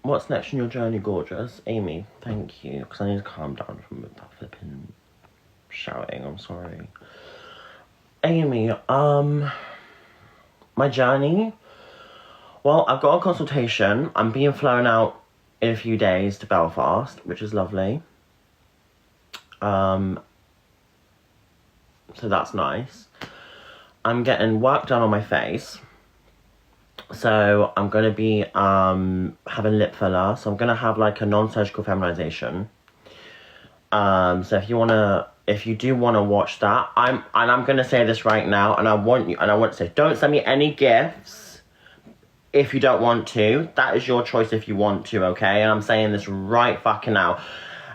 What's next in your journey, gorgeous? Amy, thank you. Because I need to calm down from that flipping shouting. I'm sorry. Amy, my journey? Well, I've got a consultation. I'm being flown out in a few days to Belfast, which is lovely. So that's nice. I'm getting work done on my face. So I'm going to be having lip filler. So I'm going to have like a non-surgical feminization. So if you do want to watch that, I'm going to say this right now, and I want to say, don't send me any gifts if you don't want to. That is your choice if you want to, okay? And I'm saying this right fucking now.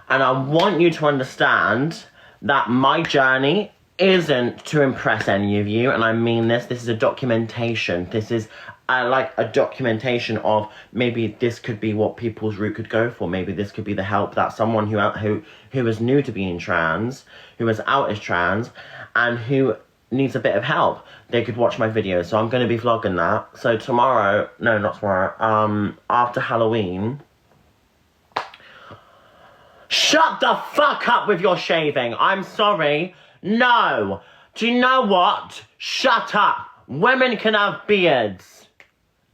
And I want you to understand that my journey isn't to impress any of you, and I mean this. This is a documentation. This is like a documentation of maybe this could be what people's route could go for. Maybe this could be the help that someone who is new to being trans, who is out as trans, and who needs a bit of help, they could watch my video. So I'm going to be vlogging that. So tomorrow, no, not tomorrow, after Halloween. Shut the fuck up with your shaving. I'm sorry. No. Do you know what? Shut up. Women can have beards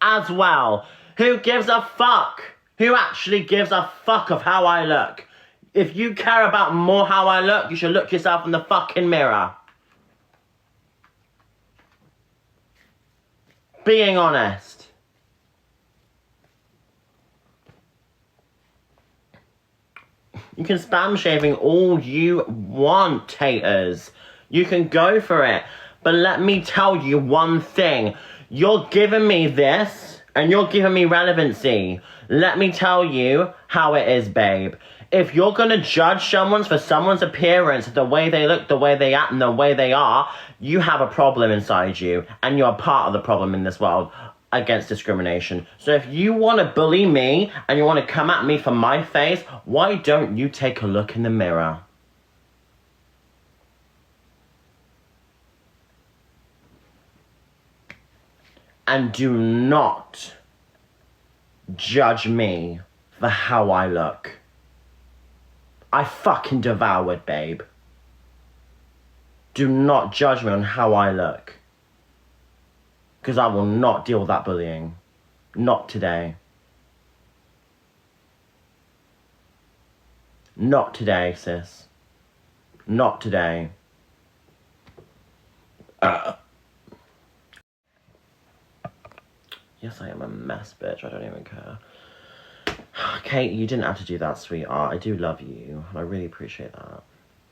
as well. Who gives a fuck? Who actually gives a fuck of how I look? If you care about more how I look, you should look yourself in the fucking mirror. Being honest. You can spam shaving all you want, taters. You can go for it. But let me tell you one thing. You're giving me this, and you're giving me relevancy. Let me tell you how it is, babe. If you're going to judge someone's appearance, the way they look, the way they act, and the way they are, you have a problem inside you. And you're part of the problem in this world against discrimination. So if you want to bully me and you want to come at me for my face, why don't you take a look in the mirror? And do not judge me for how I look. I fucking devoured, babe. Do not judge me on how I look. Because I will not deal with that bullying. Not today. Not today, sis. Not today. Yes, I am a mess, bitch. I don't even care. Kate, you didn't have to do that, sweetheart. I do love you, and I really appreciate that.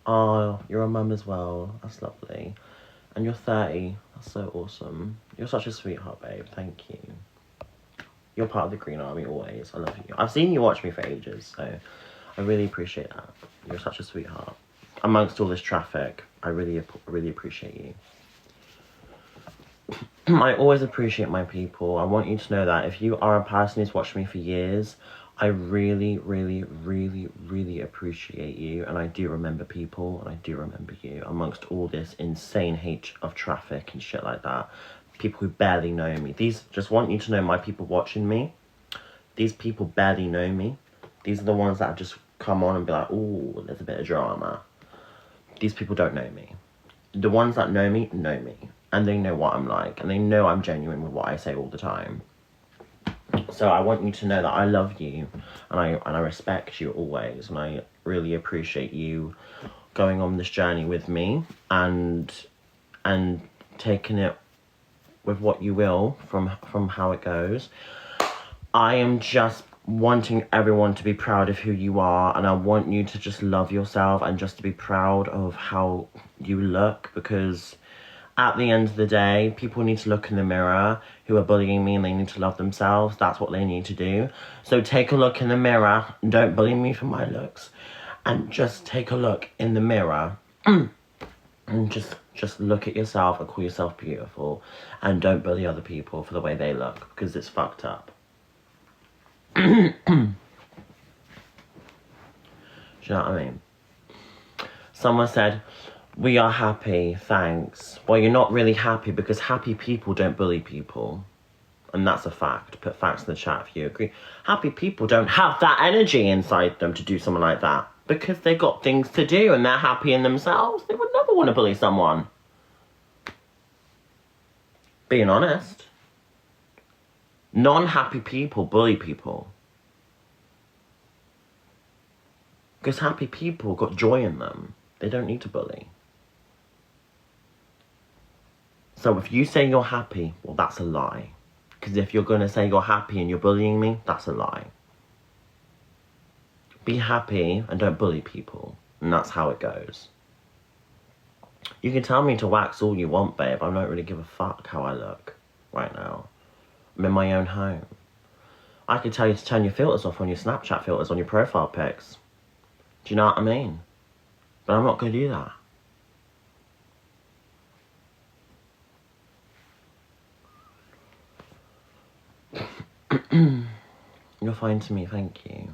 Oh, you're a mum as well. That's lovely. And you're 30. That's so awesome. You're such a sweetheart, babe. Thank you. You're part of the Green Army always. I love you. I've seen you watch me for ages, so I really appreciate that. You're such a sweetheart. Amongst all this traffic, I really appreciate you. I always appreciate my people. I want you to know that if you are a person who's watched me for years, I really appreciate you. And I do remember people, and I do remember you amongst all this insane hate of traffic and shit like that. People who barely know me. Just want you to know, my people watching me, these people barely know me. These are the ones that have just come on and be like, ooh, there's a bit of drama. These people don't know me. The ones that know me. And they know what I'm like, and they know I'm genuine with what I say all the time. So I want you to know that I love you, and I respect you always, and I really appreciate you going on this journey with me, and taking it with what you will from how it goes. I am just wanting everyone to be proud of who you are, and I want you to just love yourself and just to be proud of how you look, because at the end of the day, people need to look in the mirror who are bullying me, and they need to love themselves. That's what they need to do. So take a look in the mirror. Don't bully me for my looks. And just take a look in the mirror. And just look at yourself and call yourself beautiful. And don't bully other people for the way they look, because it's fucked up. Do you know what I mean? Someone said, we are happy, thanks. Well, you're not really happy, because happy people don't bully people. And that's a fact. Put facts in the chat if you agree. Happy people don't have that energy inside them to do something like that because they got things to do and they're happy in themselves. They would never want to bully someone. Being honest. Non-happy people bully people. Because happy people got joy in them. They don't need to bully. So if you say you're happy, well, that's a lie. Because if you're going to say you're happy and you're bullying me, that's a lie. Be happy and don't bully people. And that's how it goes. You can tell me to wax all you want, babe. I don't really give a fuck how I look right now. I'm in my own home. I could tell you to turn your filters off on your Snapchat filters on your profile pics. Do you know what I mean? But I'm not going to do that. You're fine to me, thank you.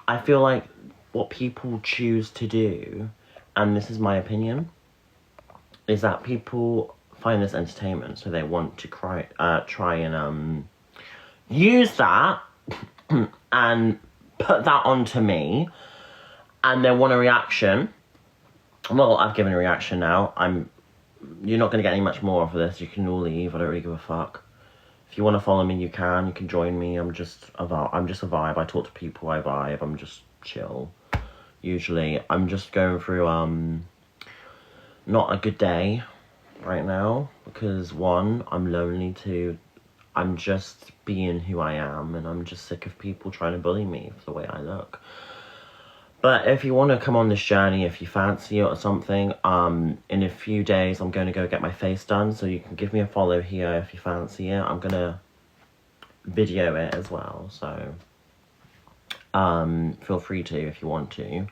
I feel like what people choose to do, and this is my opinion, is that people find this entertainment, so they want to try and use that and put that onto me, and they want a reaction. Well, I've given a reaction now. You're not going to get any much more for this. You can all leave. I don't really give a fuck. If you want to follow me, you can. You can join me. I'm just a vibe. I talk to people. I vibe. I'm just chill. Usually, I'm just going through not a good day right now because 1, I'm lonely. 2, I'm just being who I am, and I'm just sick of people trying to bully me for the way I look. But if you want to come on this journey, if you fancy it or something, in a few days I'm going to go get my face done, so you can give me a follow here if you fancy it. I'm going to video it as well, so feel free to if you want to.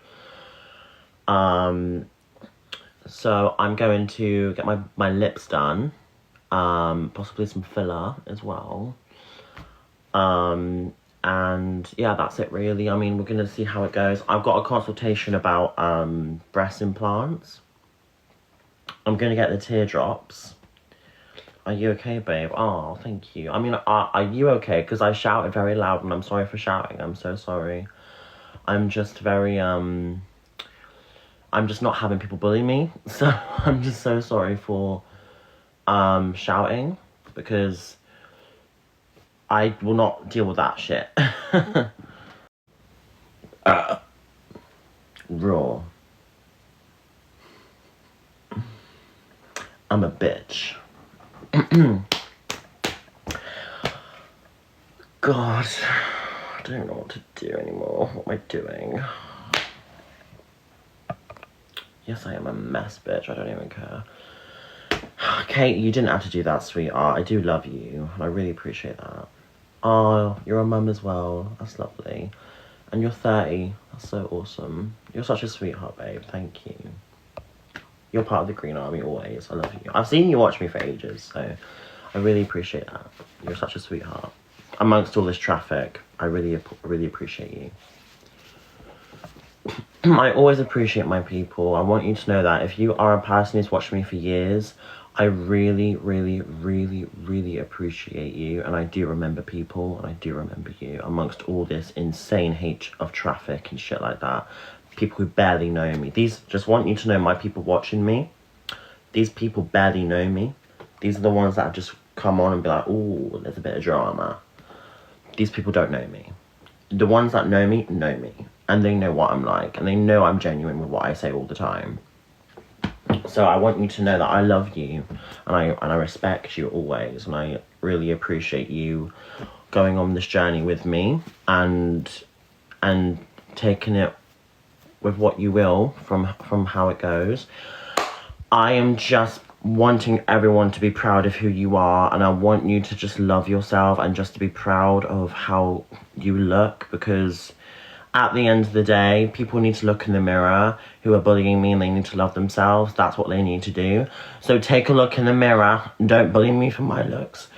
So I'm going to get my lips done, possibly some filler as well. And yeah, that's it really. I mean, we're going to see how it goes. I've got a consultation about breast implants. I'm going to get the teardrops. Are you okay, babe? Oh, thank you. I mean, are you okay? Because I shouted very loud and I'm sorry for shouting. I'm so sorry. I'm just very, I'm just not having people bully me. So I'm just so sorry for shouting because I will not deal with that shit. Raw. I'm a bitch. God, I don't know what to do anymore. What am I doing? Yes, I am a mess, bitch. I don't even care. Kate, you didn't have to do that, sweetheart. I do love you, and I really appreciate that. Oh, you're a mum as well. That's lovely. And you're 30. That's so awesome. You're such a sweetheart, babe. Thank you. You're part of the Green Army always. I love you. I've seen you watch me for ages, so I really appreciate that. You're such a sweetheart. Amongst all this traffic, I really appreciate you. I always appreciate my people. I want you to know that if you are a person who's watched me for years, I really appreciate you, and I do remember people, and I do remember you amongst all this insane hate of traffic and shit like that. People who barely know me. Just want you to know, my people watching me, these people barely know me. These are the ones that have just come on and be like, ooh, there's a bit of drama. These people don't know me. The ones that know me, and they know what I'm like, and they know I'm genuine with what I say all the time. So I want you to know that I love you, and I respect you always, and I really appreciate you going on this journey with me, and taking it with what you will from how it goes. I am just wanting everyone to be proud of who you are, and I want you to just love yourself and just to be proud of how you look, because at the end of the day, people need to look in the mirror who are bullying me, and they need to love themselves. That's what they need to do. So take a look in the mirror. Don't bully me for my looks.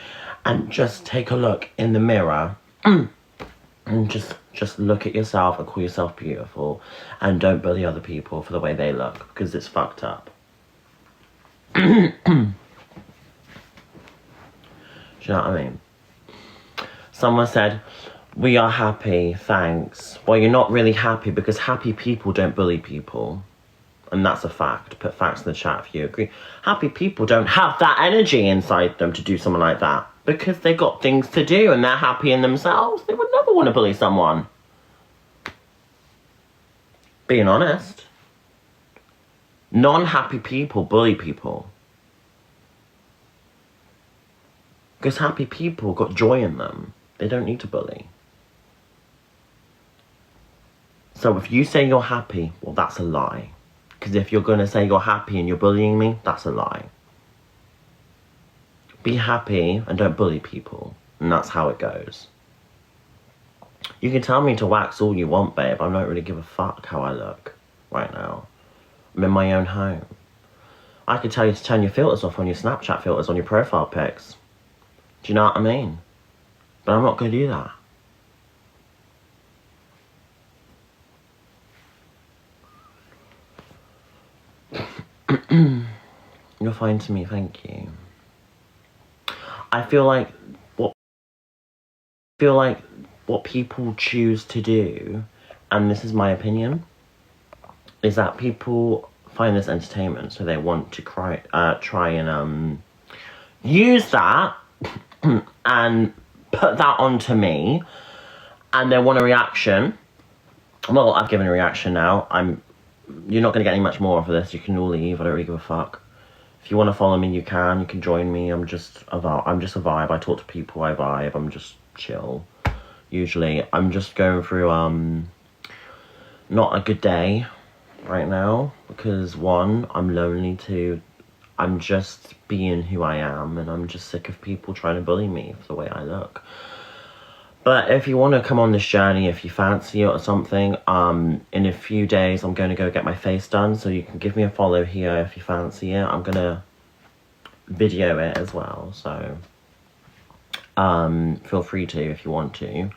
And just take a look in the mirror. And just look at yourself and call yourself beautiful. And don't bully other people for the way they look, because it's fucked up. Do you know what I mean? Someone said, we are happy, thanks. Well, you're not really happy because happy people don't bully people. And that's a fact. Put facts in the chat if you agree. Happy people don't have that energy inside them to do something like that. Because they've got things to do and they're happy in themselves. They would never want to bully someone. Being honest. Non-happy people bully people. Because happy people got joy in them. They don't need to bully. So if you say you're happy, well, that's a lie. Because if you're going to say you're happy and you're bullying me, that's a lie. Be happy and don't bully people. And that's how it goes. You can tell me to wax all you want, babe. I don't really give a fuck how I look right now. I'm in my own home. I could tell you to turn your filters off on your Snapchat filters on your profile pics. Do you know what I mean? But I'm not going to do that. You're fine to me, thank you. I feel like what people choose to do, and this is my opinion, is that people find this entertainment, so they want to try and use that and put that onto me, and they want a reaction. Well, I've given a reaction now. You're not going to get any much more of this. You can all leave. I don't really give a fuck. If you want to follow me, you can. You can join me. I'm just a vibe. I talk to people. I vibe. I'm just chill. Usually, I'm just going through not a good day right now because 1, I'm lonely. 2, I'm just being who I am, and I'm just sick of people trying to bully me for the way I look. But if you want to come on this journey, if you fancy it or something, in a few days I'm going to go get my face done, so you can give me a follow here if you fancy it. I'm going to video it as well, so feel free to if you want to.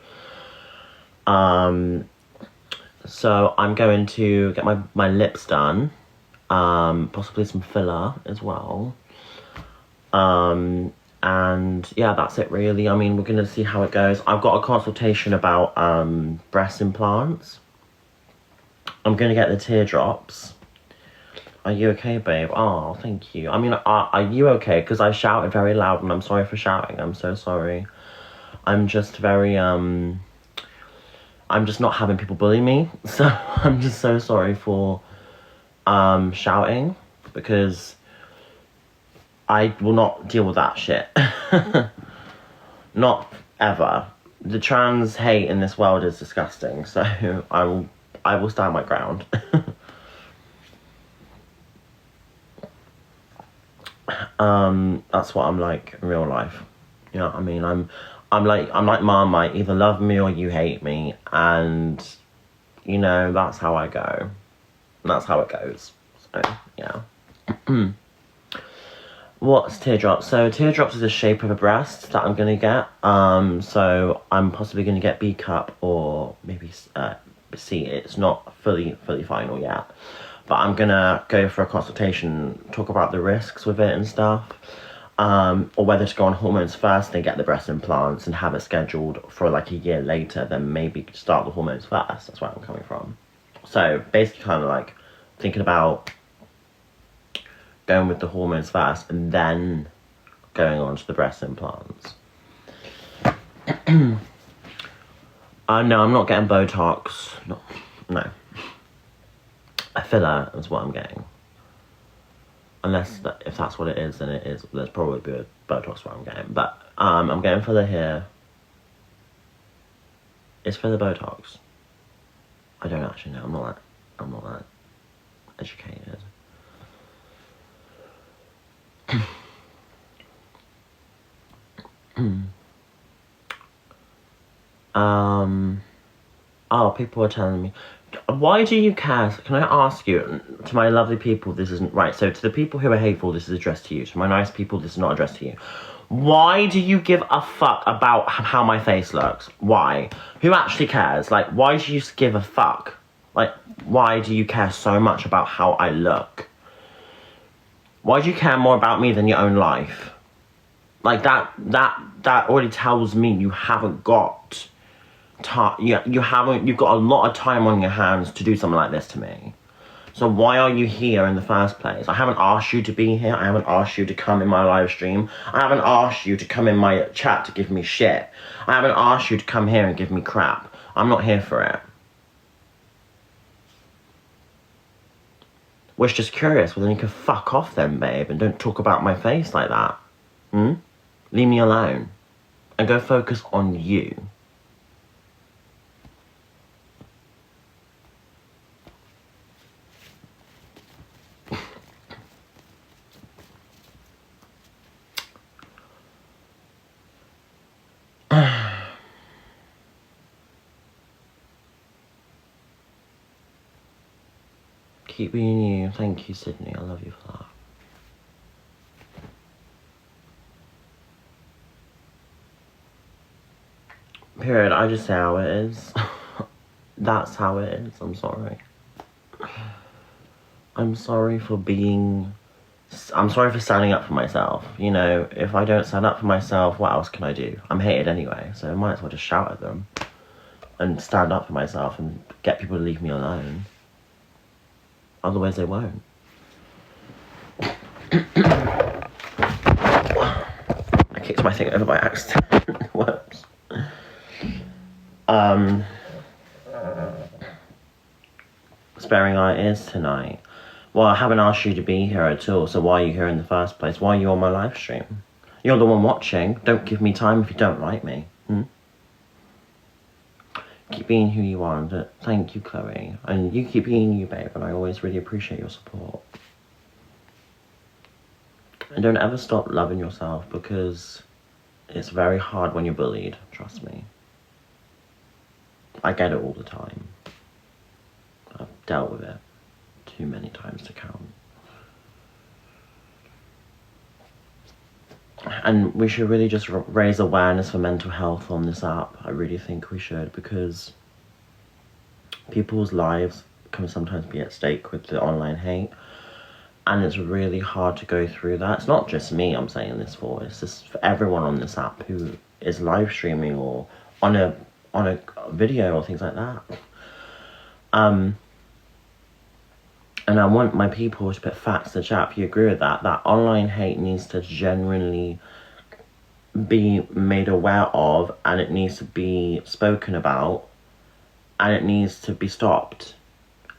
So I'm going to get my lips done, possibly some filler as well. And yeah, that's it really. I mean, we're going to see how it goes. I've got a consultation about breast implants. I'm going to get the teardrops. Are you okay, babe? Oh, thank you. I mean, are you okay? Because I shouted very loud and I'm sorry for shouting. I'm so sorry. I'm just very, I'm just not having people bully me. So I'm just so sorry for shouting because I will not deal with that shit. Not ever. The trans hate in this world is disgusting, so I will stand my ground. That's what I'm like in real life. You know what I mean? I'm like Marmite, either love me or you hate me, and you know, that's how I go. And that's how it goes. So yeah. What's teardrops? So teardrops is the shape of a breast that I'm gonna get. So I'm possibly gonna get B cup or maybe C. It's not fully final yet, but I'm gonna go for a consultation, talk about the risks with it and stuff, or whether to go on hormones first and get the breast implants and have it scheduled for like a year later, then maybe start the hormones first. That's where I'm coming from. So basically, kind of like thinking about going with the hormones first and then going on to the breast implants. No, I'm not getting Botox. No. A filler is what I'm getting. Unless, if that's what it is, then it is. There's probably be a Botox what I'm getting. But I'm getting filler here. Is filler Botox? I don't actually know. I'm not that educated. Oh, people are telling me, why do you care? Can I ask you, to my lovely people, this isn't right. So to the people who are hateful, this is addressed to you. To my nice people, this is not addressed to you. Why do you give a fuck about how my face looks? Why? Who actually cares? Like, why do you give a fuck? Like, why do you care so much about how I look? Why do you care more about me than your own life? Like, that already tells me you haven't got time. You've got a lot of time on your hands to do something like this to me. So why are you here in the first place? I haven't asked you to be here. I haven't asked you to come in my live stream. I haven't asked you to come in my chat to give me shit. I haven't asked you to come here and give me crap. I'm not here for it. Was just curious. Well, then you can fuck off then, babe, and don't talk about my face like that. Leave me alone. And go focus on you. Keep being you. Thank you, Sydney. I love you for that. Period. I just say how it is. That's how it is. I'm sorry. I'm sorry for standing up for myself. You know, if I don't stand up for myself, what else can I do? I'm hated anyway, so I might as well just shout at them and stand up for myself and get people to leave me alone. Otherwise they won't. I kicked my thing over by accident. Whoops. Sparing our ears tonight. Well, I haven't asked you to be here at all, so why are you here in the first place? Why are you on my live stream? You're the one watching. Don't give me time if you don't like me. Keep being who you are. And thank you, Chloe. And you keep being you, babe, and I always really appreciate your support. And don't ever stop loving yourself, because it's very hard when you're bullied, trust me. I get it all the time. I've dealt with it too many times to count. And we should really just raise awareness for mental health on this app. I really think we should, because people's lives can sometimes be at stake with the online hate. And it's really hard to go through that. It's not just me I'm saying this for. It's just for everyone on this app who is live streaming or on a video or things like that. And I want my people to put facts to chat. If you agree with that, that online hate needs to genuinely be made aware of, and it needs to be spoken about, and it needs to be stopped.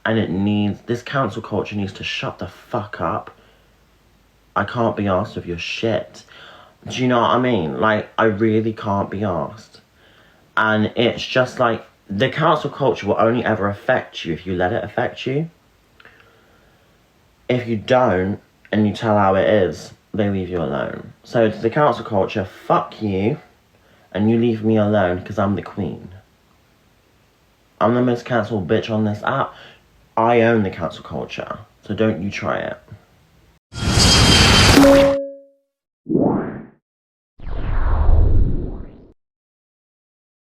And this cancel culture needs to shut the fuck up. I can't be asked of your shit. Do you know what I mean? Like, I really can't be asked. And it's just like, the cancel culture will only ever affect you if you let it affect you. If you don't, and you tell how it is, they leave you alone. So to the cancel culture, fuck you, and you leave me alone, because I'm the queen. I'm the most cancelled bitch on this app. I own the cancel culture, so don't you try it.